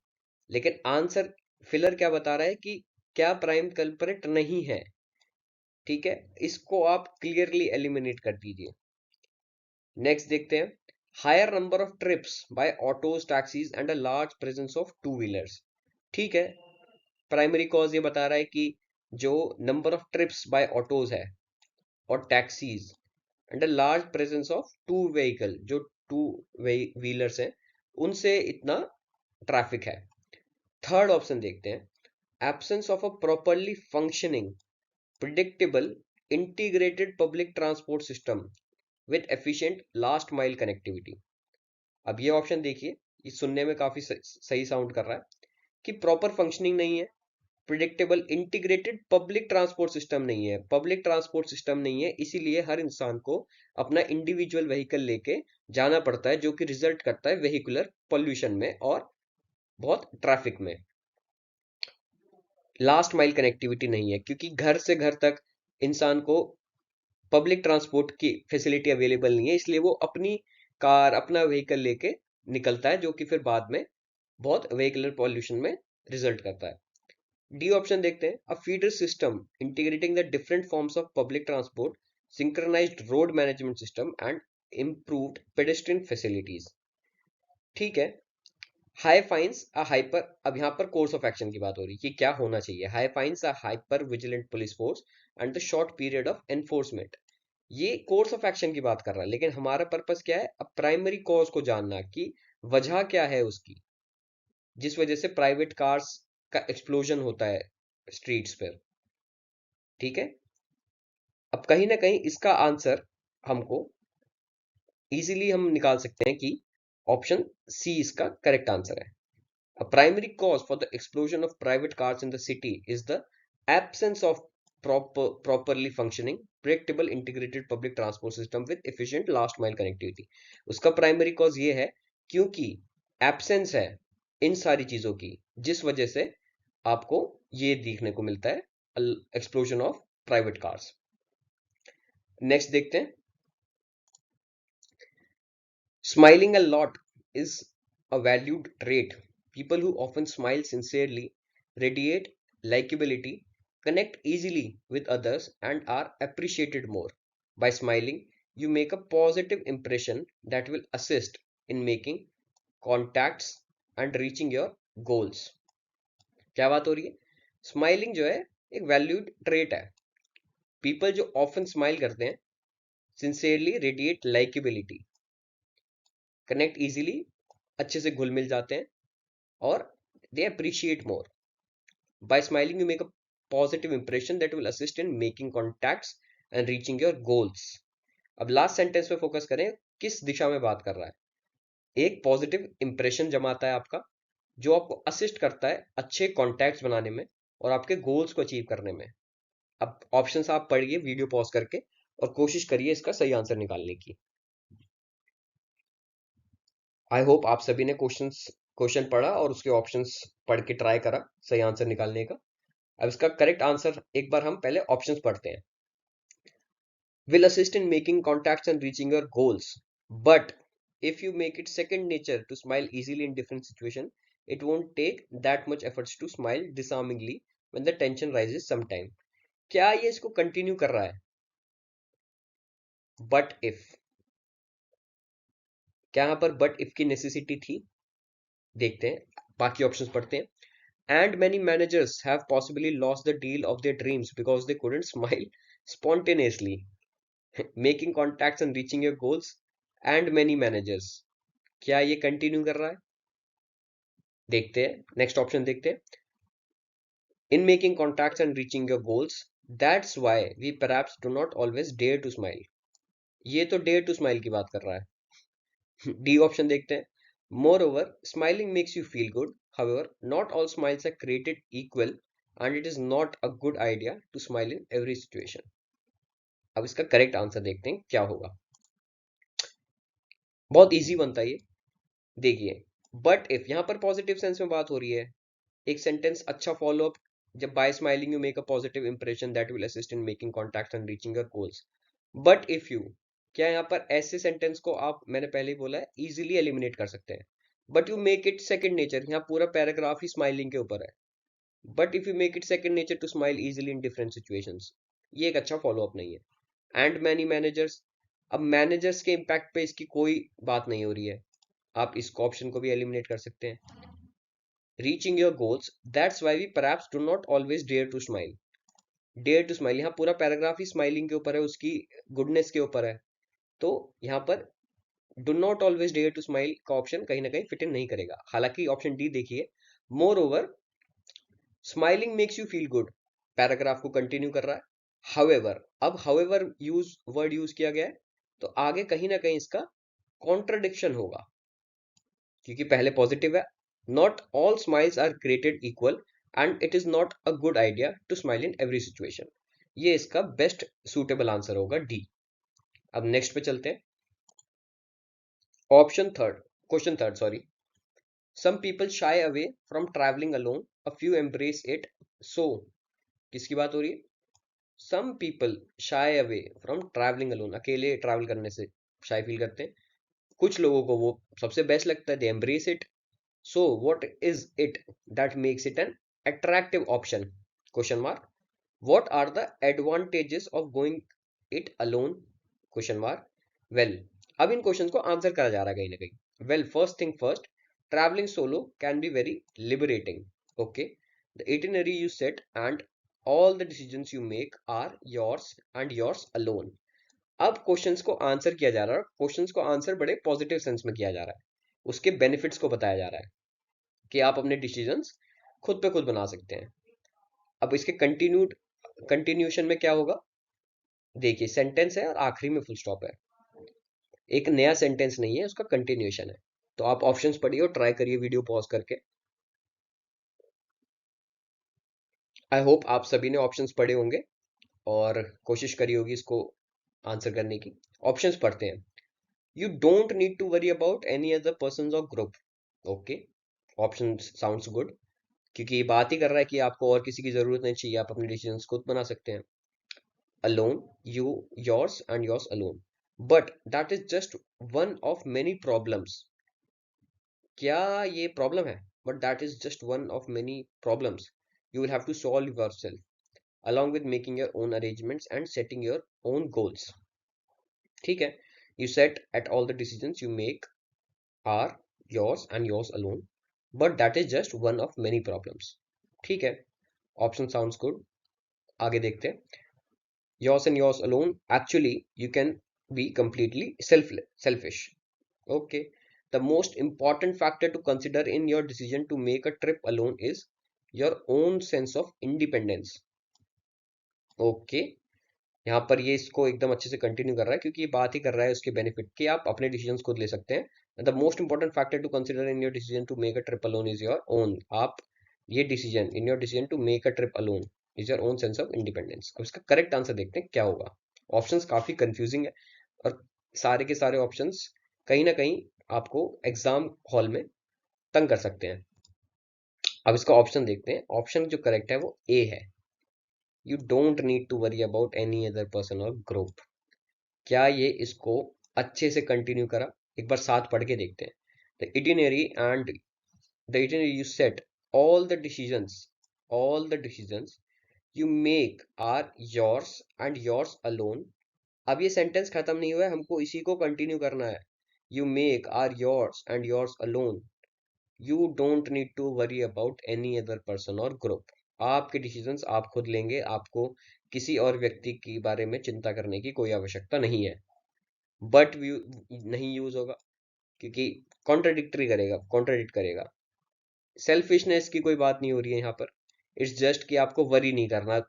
लेकिन आंसर फिलर क्या बता रहा है कि क्या प्राइम कल्परेट नहीं है। ठीक है, इसको आप क्लियरली एलिमिनेट कर दीजिए। नेक्स्ट देखते हैं, higher number of trips by autos taxis and a large presence of two wheelers. ठीक है, प्राइमरी कॉज ये बता रहा है कि जो number of trips by autos है और taxis and a large presence of two vehicle, जो टू व्हीलर्स हैं उनसे इतना ट्रैफिक है। थर्ड ऑप्शन देखते हैं, absence of a properly functioning predictable integrated public transport system with efficient last mile connectivity. अब ये ऑप्शन देखिए, ये सुनने में काफी सही साउंड कर रहा है कि प्रॉपर फंक्शनिंग नहीं है, predictable integrated public transport system नहीं है, पब्लिक ट्रांसपोर्ट सिस्टम नहीं है, इसीलिए हर इंसान को अपना इंडिविजुअल व्हीकल लेके जाना पड़ता है, जो कि रिजल्ट करता है वेहिकुलर पॉल्यूशन में और बहुत ट्रैफिक में। लास्ट माइल कनेक्टिविटी नहीं है, क्योंकि घर से घर तक इंसान को पब्लिक ट्रांसपोर्ट की फैसिलिटी अवेलेबल नहीं है, इसलिए वो अपनी कार अपना व्हीकल लेके निकलता है, जो कि फिर बाद में बहुत व्हीकुलर पॉल्यूशन में रिजल्ट करता है। डी ऑप्शन देखते हैं, a feeder system integrating the different forms of public transport, synchronised road management system and improved pedestrian facilities. ठीक है, हाई फाइन्स अ हाइपर, अब यहाँ पर कोर्स ऑफ एक्शन की बात हो रही है कि क्या होना चाहिए। High fines a hyper vigilant police force and the short period of enforcement. ये कोर्स ऑफ एक्शन की बात कर रहा है, लेकिन हमारा पर्पस क्या है, अब प्राइमरी कॉज को जानना कि वजह क्या है उसकी, जिस वजह से प्राइवेट कार्स का एक्सप्लोजन होता है स्ट्रीट्स पर। ठीक है, अब कहीं ना कहीं इसका आंसर हमको इजीली हम निकाल सकते हैं कि ऑप्शन सी इसका करेक्ट आंसर है। A primary cause for the explosion of private cars in the city is the absence of properly functioning, predictable integrated public transport system with efficient last mile connectivity। उसका primary cause ये है क्योंकि absence है इन सारी चीजों की, जिस वजह से आपको ये देखने को मिलता है explosion of private cars. Next देखते हैं, smiling a lot is a valued trait People who often smile sincerely radiate likability, connect easily with others, and are appreciated more. By smiling, you make a positive impression that will assist in making contacts and reaching your goals. क्या बात हो रही है? Smiling जो है एक valued trait है. People जो ऑफन स्माइल करते हैं sincerely radiate likeability, connect easily, अच्छे से घुल मिल जाते हैं, और they appreciate more. By smiling, you make a positive impression that will assist in making contacts and reaching your goals. अब लास्ट सेंटेंस पे फोकस करें, किस दिशा में बात कर रहा है. एक पॉजिटिव इंप्रेशन जमाता है आपका, जो आपको असिस्ट करता है अच्छे कॉन्टैक्ट्स बनाने में और आपके गोल्स को अचीव करने में. अब ऑप्शंस आप पढ़िए वीडियो पॉज करके और कोशिश करिए इसका सही आंसर निकालने की. आई होप आप सभी ने क्वेश्चन पढ़ा और उसके ऑप्शंस पढ़ के ट्राई करा सही आंसर निकालने का. अब इसका करेक्ट आंसर एक बार हम पहले ऑप्शंस पढ़ते हैं. Will assist in making contacts and reaching your goals, but if you make it second nature to smile easily in different situations, it won't take that much efforts to smile disarmingly when the tension rises sometime. क्या ये इसको continue कर रहा है? But if, क्या यहाँ पर but if की नेसेसिटी थी? देखते हैं, बाकी ऑप्शंस पढ़ते हैं. And many managers have possibly lost the deal of their dreams because they couldn't smile spontaneously. Making contacts and reaching your goals, and many managers. क्या ये कंटिन्यू कर रहा है? देखते हैं, नेक्स्ट ऑप्शन देखते हैं. In making contacts and reaching your goals, that's why we perhaps do not always dare to smile. ये तो dare to smile की बात कर रहा है. डी ऑप्शन देखते हैं. Moreover, smiling makes you feel good. However, not all smiles are created equal, and it is not a good idea to smile in every situation. अब इसका करेक्ट आंसर देखते हैं क्या होगा. बहुत इजी बनता है ये. देखिए, बट इफ यहां पर पॉजिटिव सेंस में बात हो रही है. एक सेंटेंस अच्छा फॉलो अप, जब bye smiling you make a positive impression that will assist in making contacts and reaching your goals. But if you, क्या यहाँ पर ऐसे सेंटेंस को आप, मैंने पहले ही बोला है, इजीली एलिमिनेट कर सकते हैं. But you make it second nature, यहाँ पूरा पैराग्राफ ही स्माइलिंग के ऊपर है. But if you make it second nature to smile easily in different situations, ये एक अच्छा फॉलो अप नहीं है. एंड मैनी मैनेजर्स, अब मैनेजर्स के इम्पैक्ट पे इसकी कोई बात नहीं हो रही है. आप इस ऑप्शन को भी एलिमिनेट कर सकते हैं. Reaching your goals, that's why we perhaps do not always dare to smile. Dare to smile, यहाँ पूरा पैराग्राफ ही स्माइलिंग के ऊपर है, उसकी गुडनेस के ऊपर है. तो यहाँ पर do not always dare to smile का ऑप्शन कहीं ना कहीं फिट इन नहीं करेगा. हालांकि ऑप्शन डी देखिए, more over smiling makes you feel good, paragraph को कंटिन्यू कर रहा है. हाउएवर, अब हाउएवर वर्ड यूज किया गया है, तो आगे कहीं ना कहीं इसका कॉन्ट्रडिक्शन होगा, क्योंकि पहले पॉजिटिव है. Not all smiles are created equal and it is not a good idea to smile in every situation. ये इसका बेस्ट सूटेबल आंसर होगा डी. अब नेक्स्ट पे चलते हैं. Option third, question third sorry. Some people shy away from travelling alone, a few embrace it. So, किसकी बात हो रही है? Some people shy away from travelling alone, अकेले ट्रैवल करने से शाई फील करते हैं. कुछ लोगों को वो सबसे बेस्ट लगता है, they embrace it. So, what is it that makes it an attractive option? Question mark. What are the advantages of going it alone? Question mark. Well, अब इन क्वेश्चन को आंसर करा जा रहा है कहीं ना कहीं. Well, first thing first, traveling solo can be very liberating. Okay, the itinerary you set and all the decisions you make are yours and yours alone. अब क्वेश्चंस को आंसर किया जा रहा है, क्वेश्चंस को आंसर बड़े पॉजिटिव सेंस में किया जा रहा है. उसके बेनिफिट्स को बताया जा रहा है कि आप अपने डिसीजंस खुद पे खुद बना सकते हैं. अब इसके कंटिन्यूशन में क्या होगा? देखिए, सेंटेंस है और आखिरी में फुल स्टॉप है. एक नया सेंटेंस नहीं है, उसका कंटिन्यूशन है. तो आप ऑप्शंस पढ़िए और ट्राई करिए वीडियो पॉज करके. आई होप आप सभी ने ऑप्शंस पढ़े होंगे और कोशिश करी होगी इसको आंसर करने की. ऑप्शंस पढ़ते हैं. You don't need to worry about any other person और group. Okay, option sounds good, क्योंकि ये बात ही कर रहा है कि आपको और किसी की जरूरत नहीं चाहिए, आप अपने डिसीजंस खुद बना सकते हैं. Alone, you, yours and yours alone. But that is just one of many problems. क्या ये प्रॉब्लम है? but that is just one of many problems you will have to solve yourself, along with making your own arrangements and setting your own goals. ठीक है? You set at all the decisions you make are yours and yours alone, but that is just one of many problems. ठीक है? Option sounds good. आगे देखते हैं. Yours and yours alone, actually you can be completely selfish. Okay. The most important factor to consider in your decision to make a trip alone is your own sense of independence. Okay. यहाँ पर ये इसको एकदम अच्छे से continue कर रहा है क्योंकि ये बात ही कर रहा है उसके बेनिफिट की आप अपने डिसीजंस खुद ले सकते हैं. The most important factor to consider in your decision to make a trip alone is your own. आप ये decision in your decision to make a trip alone is your own sense of independence. अब इसका correct answer देखते हैं क्या होगा. Options काफी confusing है और सारे के सारे ऑप्शंस कहीं ना कहीं आपको एग्जाम हॉल में तंग कर सकते हैं. अब इसका ऑप्शन देखते हैं. ऑप्शन जो करेक्ट है वो ए है. You don't need to worry about any other person और ग्रुप. क्या ये इसको अच्छे से कंटिन्यू करा? एक बार साथ पढ़ के देखते हैं. The itinerary and the itinerary you set all the decisions you make are yours and yours alone. अब ये सेंटेंस खत्म नहीं हुआ है, हमको इसी को कंटिन्यू करना है. You make are yours and yours alone. You don't need to worry about any other person or group. आपके डिसीजंस आप खुद लेंगे, आपको किसी और व्यक्ति के बारे में चिंता करने की कोई आवश्यकता नहीं है. बट नहीं यूज होगा क्योंकि कॉन्ट्राडिक्ट करेगा. सेल्फिशनेस की कोई बात नहीं हो रही है यहाँ पर. इट्स जस्ट कि आपको वरी नहीं करना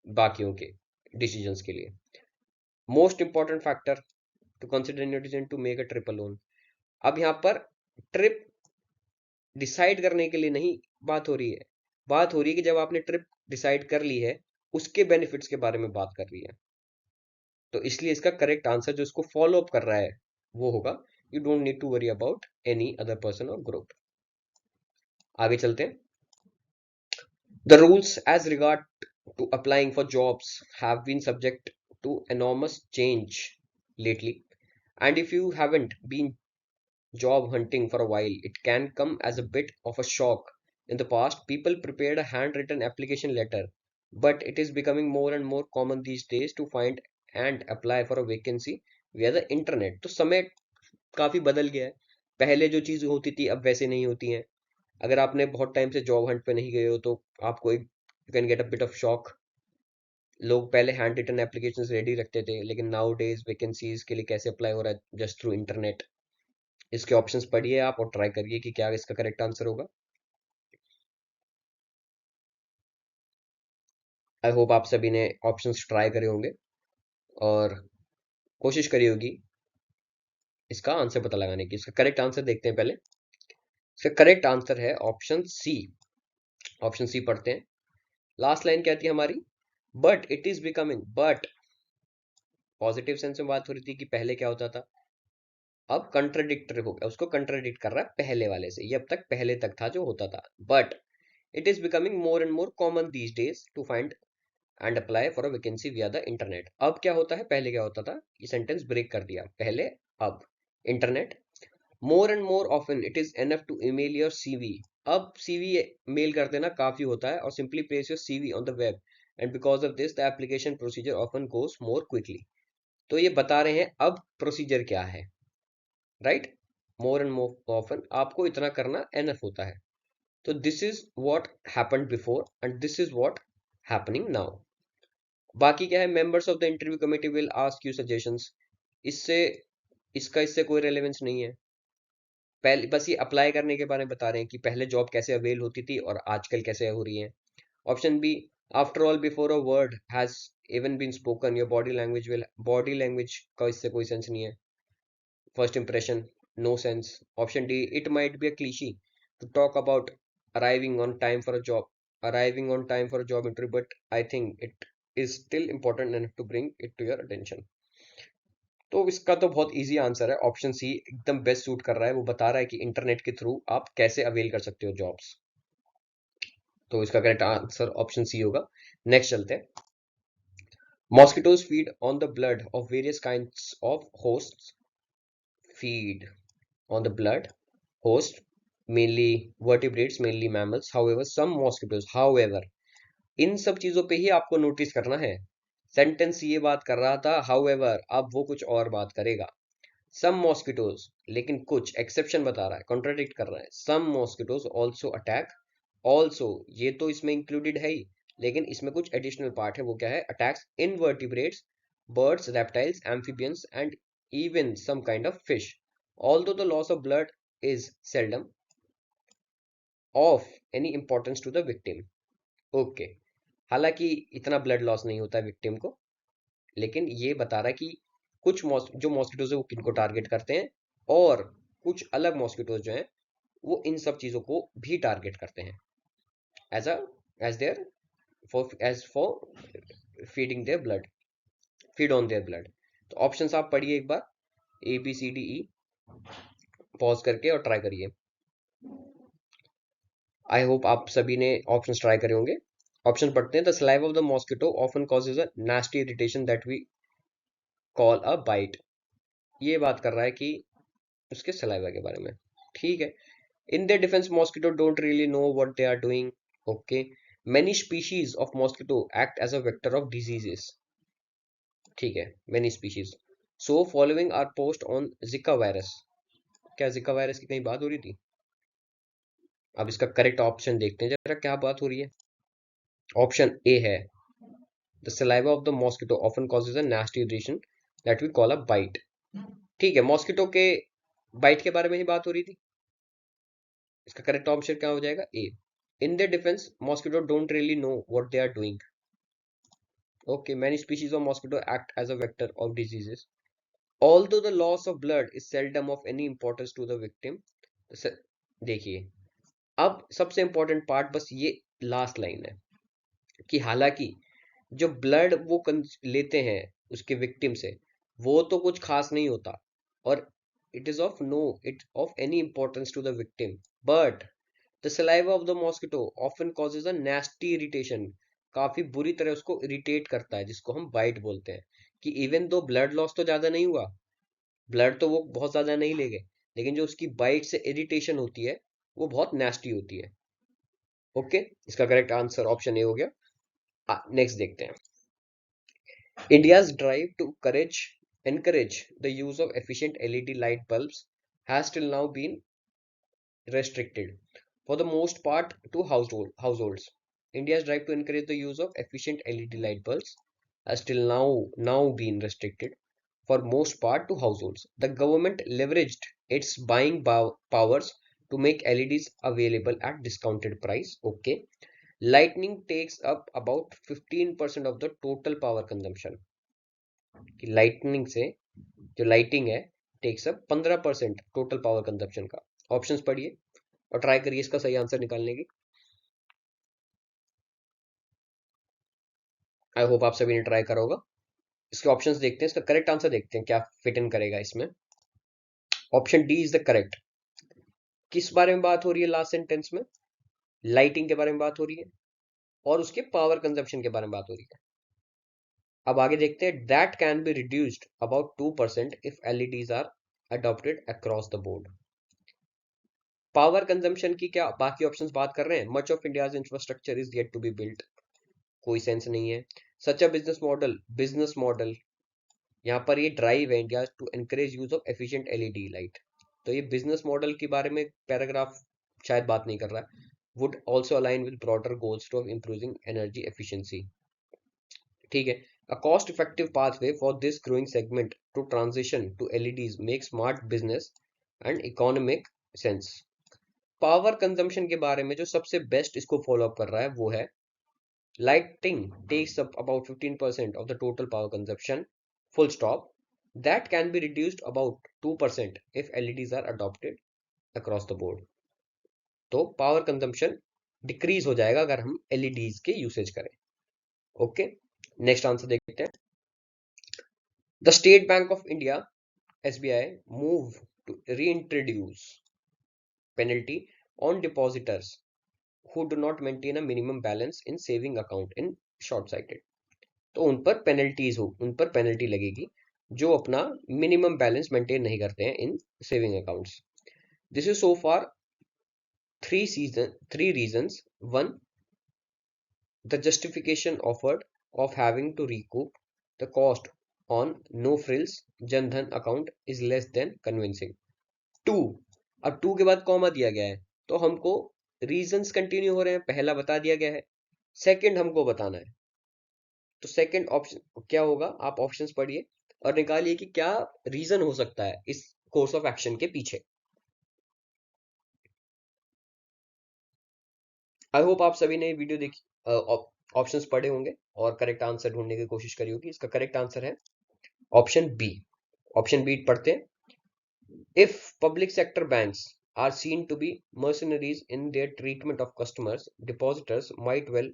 बाकियों के डिसीजंस के लिए. Most important factor to consider in your decision to make a trip alone. अब यहाँ पर ट्रिप डिसाइड करने के लिए नहीं बात हो रही है. बात हो रही है कि जब आपने ट्रिप डिसाइड कर ली है उसके बेनिफिट्स के बारे में बात कर रही है. तो इसलिए इसका करेक्ट आंसर जो इसको फॉलो अप कर रहा है वो होगा you don't need to worry about any other person और ग्रुप. आगे चलते हैं. The rules as regard to applying for jobs have been subject to enormous change lately, and if you haven't been job hunting for a while, it can come as a bit of a shock. In the past, people prepared a handwritten application letter, but it is becoming more and more common these days to find and apply for a vacancy via the internet. तो समय काफी बदल गया है. पहले जो चीज होती थी अब वैसे नहीं होती हैं. अगर आपने बहुत टाइम से जॉब हंट पे नहीं गए हो तो आपको एक you can get a bit of shock. लोग पहले हैंड रिटन एप्लीकेशंस रेडी रखते थे लेकिन नाउ डेज वैकेंसीज के लिए कैसे अप्लाई हो रहा है जस्ट थ्रू इंटरनेट. इसके ऑप्शंस पढ़िए आप और ट्राई करिए कि क्या इसका करेक्ट आंसर होगा. आई होप आप सभी ने ऑप्शंस ट्राई करे होंगे और कोशिश करी होगी इसका आंसर पता लगाने की. इसका करेक्ट आंसर देखते हैं पहले. इसका करेक्ट आंसर है ऑप्शन सी. ऑप्शन सी पढ़ते हैं. लास्ट लाइन क्या थी हमारी? But it is becoming. But positive sense में बात हो रही थी कि पहले क्या होता था. अब कंट्राडिक्टरी हो गया, उसको कंट्राडिक्ट कर रहा है पहले वाले से. ये अब तक पहले तक था जो होता था. But it is becoming more and more common these days to find and apply for a vacancy via the internet. अब क्या होता है, पहले क्या होता था. ये सेंटेंस ब्रेक कर दिया. पहले अब internet. More and more often it is enough to email your CV. अब सीवी मेल कर देना काफी होता है और simply place your CV on the web and because of this the application procedure often goes more quickly. तो ये बता रहे हैं अब प्रोसीजर क्या है. Right. More and more often आपको इतना करना एनफ होता है. तो this is what happened before and this is what happening now. बाकी क्या है, members of the interview committee will ask you suggestions. इससे इससे कोई रेलेवेंस नहीं है. पहले बस ये अप्लाई करने के बारे में बता रहे हैं कि पहले जॉब कैसे अवेल होती थी और आजकल कैसे हो रही है. Option B. After all before a word has even been spoken your body language का इससे कोई सेंस नहीं है. First impression no sense. Option D. It might be a cliche to talk about arriving on time for a job interview but I think it is still important enough to bring it to your attention. तो इसका तो बहुत easy answer है. Option सी एकदम best suit कर रहा है. वो बता रहा है कि इंटरनेट के थ्रू आप कैसे अवेल कर सकते हो जॉब्स. तो इसका करेक्ट आंसर ऑप्शन सी होगा. नेक्स्ट चलते हैं. Mosquitoes feed on the blood of various kinds of hosts. Feed on the blood host mainly vertebrates, mainly mammals, however some mosquitoes, however, इन सब चीजों पे ही आपको नोटिस करना है। सेंटेंस ये बात कर रहा था, हाउएवर, अब वो कुछ और बात करेगा। सम मॉस्किटोज, लेकिन कुछ एक्सेप्शन बता रहा है, कॉन्ट्राडिक्ट कर रहा है। सम मॉस्किटोज ऑल्सो अटैक, ऑल्सो ये तो इसमें इंक्लूडेड है ही, लेकिन इसमें कुछ एडिशनल पार्ट है, वो क्या है, attacks invertebrates, birds, reptiles, amphibians, and even some kind of fish. Although the loss of blood is seldom of any importance to the victim. Okay. हालांकि इतना ब्लड लॉस नहीं होता है विक्टिम को, लेकिन ये बता रहा है कि कुछ जो मॉस्किटोज है वो किनको टारगेट करते हैं, और कुछ अलग मॉस्किटोज जो हैं वो इन सब चीजों को भी टारगेट करते हैं as a as their for feeding their blood, feed on their blood. तो ऑप्शंस आप पढ़िए एक बार, A B C D E, pause करके और ट्राई करिए। आई होप आप सभी ने ऑप्शंस ट्राई करे होंगे। ऑप्शन पढ़ते हैं। The saliva of the mosquito often causes a nasty irritation that we call a bite. ये बात कर रहा है कि उसके सलाइवा के बारे में, ठीक है। In their defence mosquito don't really know what they are doing. Okay. Many species of mosquito act as a vector of diseases, ठीक है, many species. So following are post on Zika virus. क्या Zika virus की कहीं बात हो रही थी? अब इसका करेक्ट ऑप्शन देखते हैं जरा, क्या बात हो रही है। ऑप्शन ए है, the saliva of the mosquito often causes a nasty irritation that we call a bite. ठीक है, मॉस्किटो के बाइट के बारे में ही बात हो रही थी। इसका करेक्ट ऑप्शन क्या हो जाएगा? A. In their defence mosquito don't really know what they are doing. Okay, many species of mosquito act as a vector of diseases, although the loss of blood is seldom of any importance to the victim. देखिए, अब सबसे important part बस ये last line है कि हालांकि जो blood वो लेते हैं उसके विक्टिम से, वो तो कुछ खास नहीं होता, और it is of no it of any importance to the victim, but the saliva of the mosquito often causes a nasty irritation, काफी बुरी तरह उसको इरिटेट करता है, जिसको हम बाइट बोलते हैं। कि इवन दो ब्लड लॉस तो ज्यादा नहीं हुआ, ब्लड तो वो बहुत ज्यादा नहीं ले गए, लेकिन जो उसकी बाइट से इरिटेशन होती है वो बहुत नेस्टी होती है। ओके, इसका करेक्ट आंसर ऑप्शन ए हो गया। नेक्स्ट देखते हैं। India's drive to encourage the use of efficient LED light bulbs has till now been restricted, for the most part, to households. India's drive to encourage the use of efficient LED light bulbs has till now been restricted, for most part, to households. The government leveraged its buying powers to make LEDs available at discounted price. Okay. Lightning takes up about 15% of the total power consumption. कि lightning से जो lighting है takes up 15% total power consumption का। Options पढ़िए और try करिए इसका सही आंसर निकालने की। आई होप आप सभी ने ट्राई करा होगा। इसके ऑप्शंस देखते हैं, इसका करेक्ट आंसर देखते हैं क्या फिट इन करेगा इसमें। Option D is the correct. किस बारे में बात हो रही है लास्ट सेंटेंस में? लाइटिंग के बारे में बात हो रही है और उसके पावर कंजप्शन के बारे में बात हो रही है। अब आगे देखते हैं। That can be reduced about 2% if LEDs are adopted across the board. Power consumption की क्या बाकी ऑप्शंस बात कर रहे हैं? Much of India's infrastructure is yet to be built, कोई सेंस नहीं है। सच अ बिजनेस मॉडल, यहाँ पर ये ड्राइव है India to encourage use of efficient LED light. तो ये बिजनेस मॉडल के बारे में पैराग्राफ शायद बात नहीं कर रहा है। Would also align with broader goals to improving energy efficiency, ठीक है। A cost effective pathway for this growing segment to transition to LEDs make smart business and economic sense. Power consumption के बारे में जो सबसे बेस्ट इसको follow up कर रहा है वो है lighting takes up about 15% of the total power consumption, full stop. That can be reduced about 2% if LEDs are adopted across the board. तो पावर कंजम्पशन डिक्रीज हो जाएगा अगर हम एलईडीज के यूसेज करें। ओके, नेक्स्ट आंसर देखते हैं। The state bank of India SBI move to reintroduce penalty on depositors who do not maintain a minimum balance in saving account in short sighted। तो उन पर पेनल्टी लगेगी जो अपना मिनिमम बैलेंस मेंटेन नहीं करते हैं इन saving accounts. This is so far three reasons. One, the justification offered of having to recoup the cost on no frills Jan Dhan account is less than convincing. Two, अब two के बाद comma दिया गया है तो हमको reasons continue हो रहे हैं, पहला बता दिया गया है, सेकंड हमको बताना है। तो सेकंड ऑप्शन क्या होगा, आप ऑप्शंस पढ़िए और निकालिए कि क्या रीजन हो सकता है इस कोर्स ऑफ एक्शन के पीछे। आई होप आप सभी ने वीडियो देखी, ऑप्शंस पढ़े होंगे और करेक्ट आंसर ढूंढने की कोशिश करी होगी। इसका करेक्ट आंसर है ऑप्शन बी। ऑप्शन बी पढ़ते हैं। If public sector banks are seen to be mercenaries in their treatment of customers, depositors might well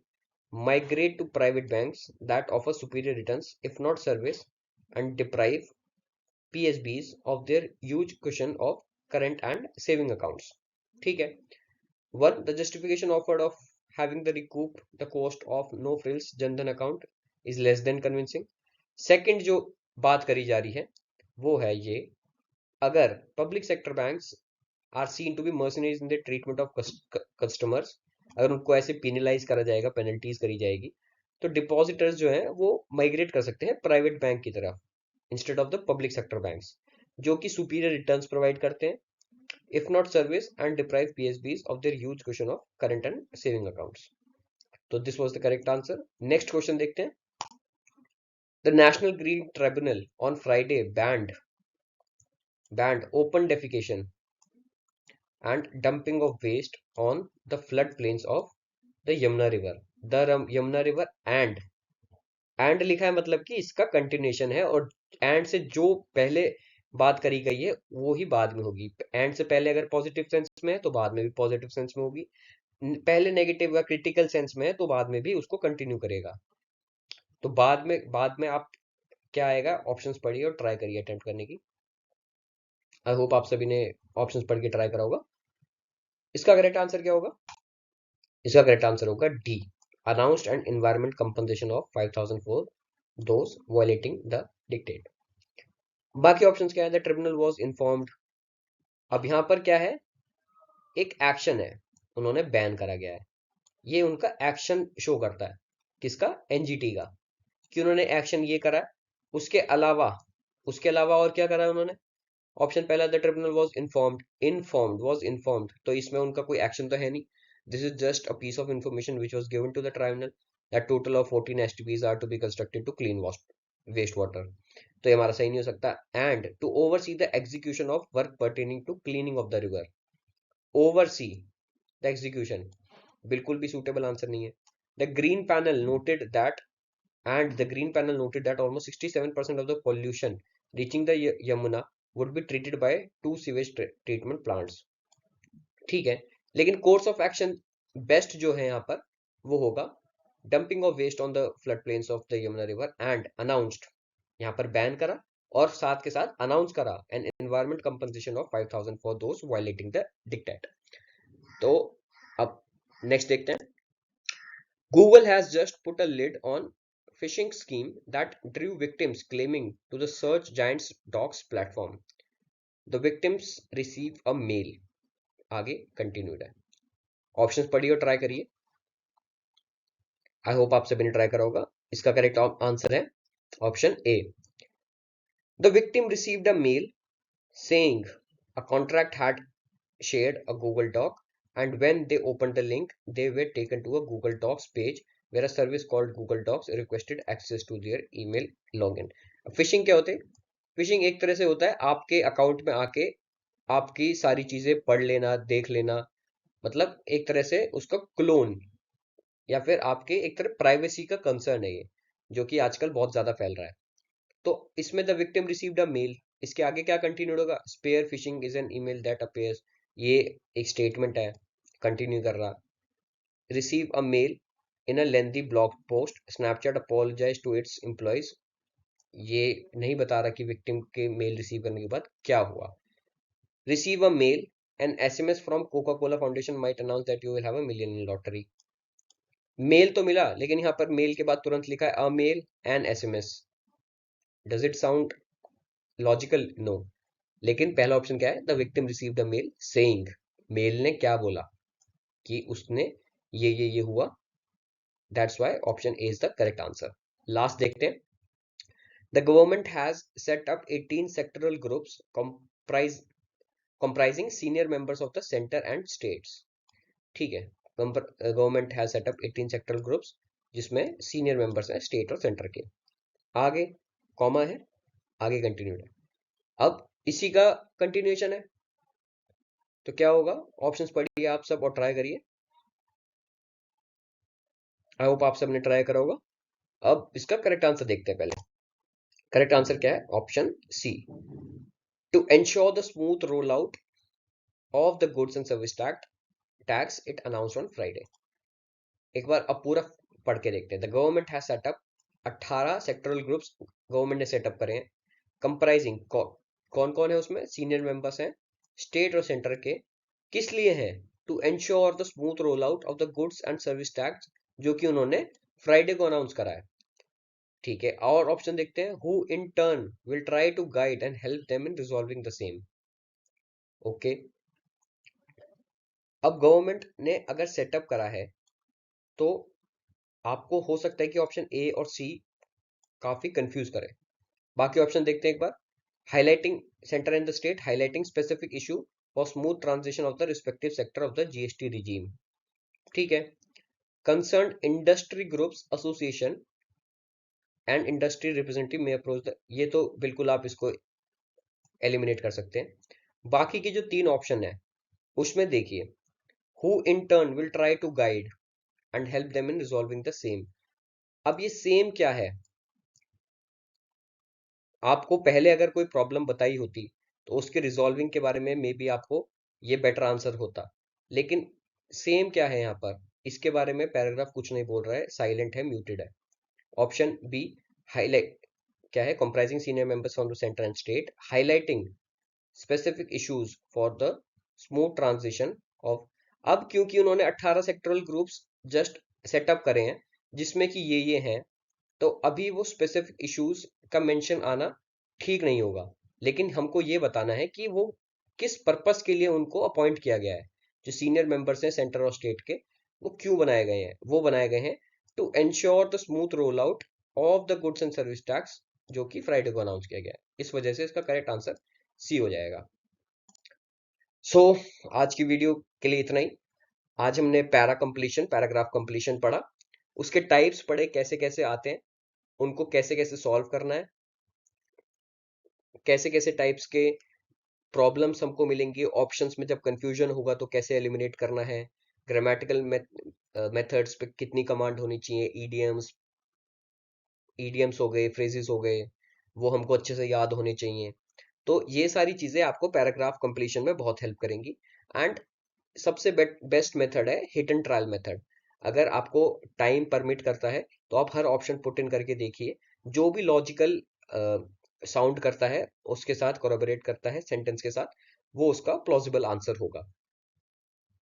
migrate to private banks that offer superior returns, if not service, and deprive PSBs of their huge cushion of current and saving accounts. ठीक है। One, the justification offered of having the recoup the cost of no frills Jan account is less than convincing. Second जो बात करी जा रही है वो है ये, अगर public sector banks are seen to be mercenaries in the treatment of customers, अगर उनको ऐसे पेनलाइज करा जाएगा, पेनल्टीज करी जाएगी, तो डिपॉजिटर्स जो हैं वो माइग्रेट कर सकते हैं प्राइवेट बैंक की तरफ instead of the public sector banks, जो कि सुपीरियर रिटर्न्स प्रोवाइड करते हैं, if not service and deprive PSBs of their huge cushion of current and saving accounts. तो this was the correct answer. Next question देखते हैं। The National Green Tribunal on Friday banned open defecation and dumping of waste on the floodplains of the Yamuna River. The Yamuna River and लिखा है मतलब कि इसका continuation है, और and से जो पहले बात करी गई है वो ही बाद में होगी। एंड से पहले अगर पॉजिटिव सेंस में है तो बाद में भी पॉजिटिव सेंस में होगी, पहले नेगेटिव या क्रिटिकल सेंस में है तो बाद में भी उसको कंटिन्यू करेगा। तो बाद में आप क्या आएगा, ऑप्शंस पढ़िए और ट्राई करिए अटेम्प्ट करने की। आई होप आप सभी ने ऑप्शंस पढ़ के ट्राई करा होगा। इसका करेक्ट आंसर क्या होगा? इसका करेक्ट आंसर होगा D, announced and environment compensation of 5000 for those violating the dictate. बाकी ऑप्शंस क्या है? The tribunal was informed. अब यहाँ पर क्या है, एक एक्शन है, उन्होंने बैन करा गया है, ये उनका एक्शन शो करता है, किसका? एनजीटी का, कि उन्होंने एक्शन ये करा है। उसके अलावा और क्या करा है उन्होंने? ऑप्शन पहला, द ट्रिब्यूनल वाज इन्फॉर्म्ड, तो इसमें उनका कोई एक्शन तो है नहीं। This is just a piece of information which was given to the tribunal that total of 14 STPs are to be constructed to clean waste water. तो ये हमारा सही नहीं हो सकता। And to oversee the execution of work pertaining to cleaning of the river. Oversee the execution बिल्कुल भी suitable answer नहीं है। The green panel noted that almost 67% of the pollution reaching the Yamuna would be treated by 2 sewage treatment plants। ठीक है, लेकिन course of action best जो है यहाँ पर वो होगा dumping of waste on the flood plains of the Yamuna river and announced, यहाँ पर बैन करा और साथ के साथ अनाउंस करा an environment compensation of 5000 for those violating the dictate. तो अब नेक्स्ट देखते हैं। Google has just put a lid on phishing scheme that drew victims claiming to the Search Giants Docs platform. The victims receive a mail। आगे continued है, options पढ़िए और try करिए। I hope आप सभी ने ट्राई करा होगा। इसका करेक्ट आंसर है option A. The victim received a mail saying a contract had shared a Google Doc, and when they opened the link, they were taken to a Google Docs page where a service called Google Docs requested access to their email login। Fishing क्या होते हैं? Fishing एक तरह से होता है आपके account में आके आपकी सारी चीजें पढ़ लेना, देख लेना, मतलब एक तरह से उसका क्लोन, या फिर आपके एक तरह प्राइवेसी का कंसर्न है ये, जो कि आजकल बहुत ज्यादा फैल रहा है। तो इसमें the victim received a mail, इसके आगे क्या कंटिन्यूड होगा? Spear phishing is an email that appears, ये एक स्टेटमेंट है, कंटिन्यू कर रहा। Receive a mail in a lengthy blog post, Snapchat apologises to its employees, ये नहीं बता रहा कि विक्टिम के मेल रिसीव करने के बाद क्या हुआ। Receive a mail an SMS from Coca Cola foundation might announce that you will have a million in lottery. Mail तो मिला, लेकिन यहाँ पर मेल के बाद तुरंत लिखा है a mail an SMS. Does it sound logical? No. लेकिन पहला ऑप्शन क्या है? The victim received a mail saying, mail ने क्या बोला? कि उसने ये हुआ, that's why option A is the correct answer. Last देखते हैं। The government has set up 18 sectoral groups comprising senior members of the center and states। ठीक है, government has set up 18 sectoral groups जिसमें सीनियर मेंबर्स हैं state और centre के। आगे comma है, आगे कंटिन्यूड है। अब इसी का कंटिन्यूएशन है, तो क्या होगा? ऑप्शंस पढ़िए आप सब और ट्राई करिए। आई होप आप सबने ट्राई करा होगा। अब इसका करेक्ट आंसर देखते हैं पहले। करेक्ट आंसर क्या है? Option C, to ensure the smooth roll out of the goods and service tax it announce on Friday. एक बार अब पूरा पढ़ के देखते हैं। The government has set up 18 sectoral groups government ने सेटअप करे हैं, कंप्राइजिंग कौन कौन है उसमें? सीनियर मेंबर्स हैं स्टेट और सेंटर के। किस लिए हैं? To ensure the smooth roll out of the goods and service tax, जो कि उन्होंने फ्राइडे को अनाउंस करा है। ठीक है, और ऑप्शन देखते हैं। Who in turn will try to guide and help them in resolving the same. Okay, अब गवर्नमेंट ने अगर सेटअप करा है तो आपको हो सकता है कि ऑप्शन ए और सी काफी कंफ्यूज करे। बाकी ऑप्शन देखते हैं एक बार। Highlighting centre and the state, highlighting specific issue for smooth transition of the respective sector of the GST regime. ठीक है, concern industry groups association and industry representative में अप्रोच द, ये तो बिल्कुल आप इसको एलिमिनेट कर सकते हैं। बाकी की जो तीन ऑप्शन है उसमें देखिए, who in turn will try to guide and help them in resolving the same. अब ये सेम क्या है? आपको पहले अगर कोई प्रॉब्लम बताई होती तो उसके रिजॉल्विंग के बारे में मे बी आपको ये बेटर आंसर होता, लेकिन सेम क्या है यहाँ पर? इसके बारे में पैराग्राफ कुछ नहीं बोल रहा है, साइलेंट है, म्यूटेड है। ऑप्शन बी, हाईलाइट क्या है? Comprising senior members from the centre and state, highlighting specific issues for the smooth transition of. अब क्योंकि उन्होंने 18 सेक्टरल ग्रुप्स जस्ट सेटअप करे हैं जिसमें कि ये हैं, तो अभी वो स्पेसिफिक इश्यूज का मेंशन आना ठीक नहीं होगा। लेकिन हमको ये बताना है कि वो किस पर्पस के लिए उनको अपॉइंट किया गया है। जो सीनियर मेंबर्स हैं सेंटर और स्टेट के, वो क्यों बनाए गए हैं? वो बनाए गए हैं to ensure the smooth roll out of the goods and service tax, जो कि फ्राइडे को अनाउंस किया गया है। इस वजह से इसका करेक्ट आंसर सी हो जाएगा। सो आज की वीडियो के लिए इतना ही। आज हमने पैराग्राफ कंप्लीशन पढ़ा, उसके टाइप्स पढ़े, कैसे कैसे आते हैं, उनको कैसे कैसे सॉल्व करना है, कैसे कैसे टाइप्स के प्रॉब्लम्स हमको मिलेंगे, ऑप्शंस में जब कंफ्यूजन होगा तो कैसे एलिमिनेट करना है, ग्रामेटिकल मेथड्स पे कितनी कमांड होनी चाहिए, ईडियम्स हो गए, फ्रेजेस हो गए, वो हमको अच्छे से याद होने चाहिए। तो ये सारी चीजें आपको पैराग्राफ कंप्लीशन में बहुत हेल्प करेंगी। एंड सबसे बेस्ट मेथड है हिट एंड ट्रायल मेथड। अगर आपको टाइम परमिट करता है तो आप हर ऑप्शन पुट इन करके देखिए, जो भी लॉजिकल साउंड करता है उसके साथ कोलैबोरेट करता है सेंटेंस के साथ, वो उसका प्लॉजिबल आंसर होगा।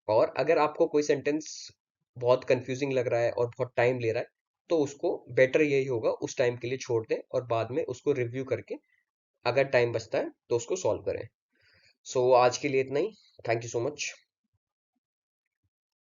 और अगर आपको कोई सेंटेंस बहुत कंफ्यूजिंग लग रहा है और बहुत टाइम ले रहा है, तो उसको बेटर यही होगा उस टाइम के लिए छोड़ दें और बाद में उसको रिव्यू करके अगर टाइम बचता है तो उसको सॉल्व करें। सो आज के लिए इतना ही। Thank you so much.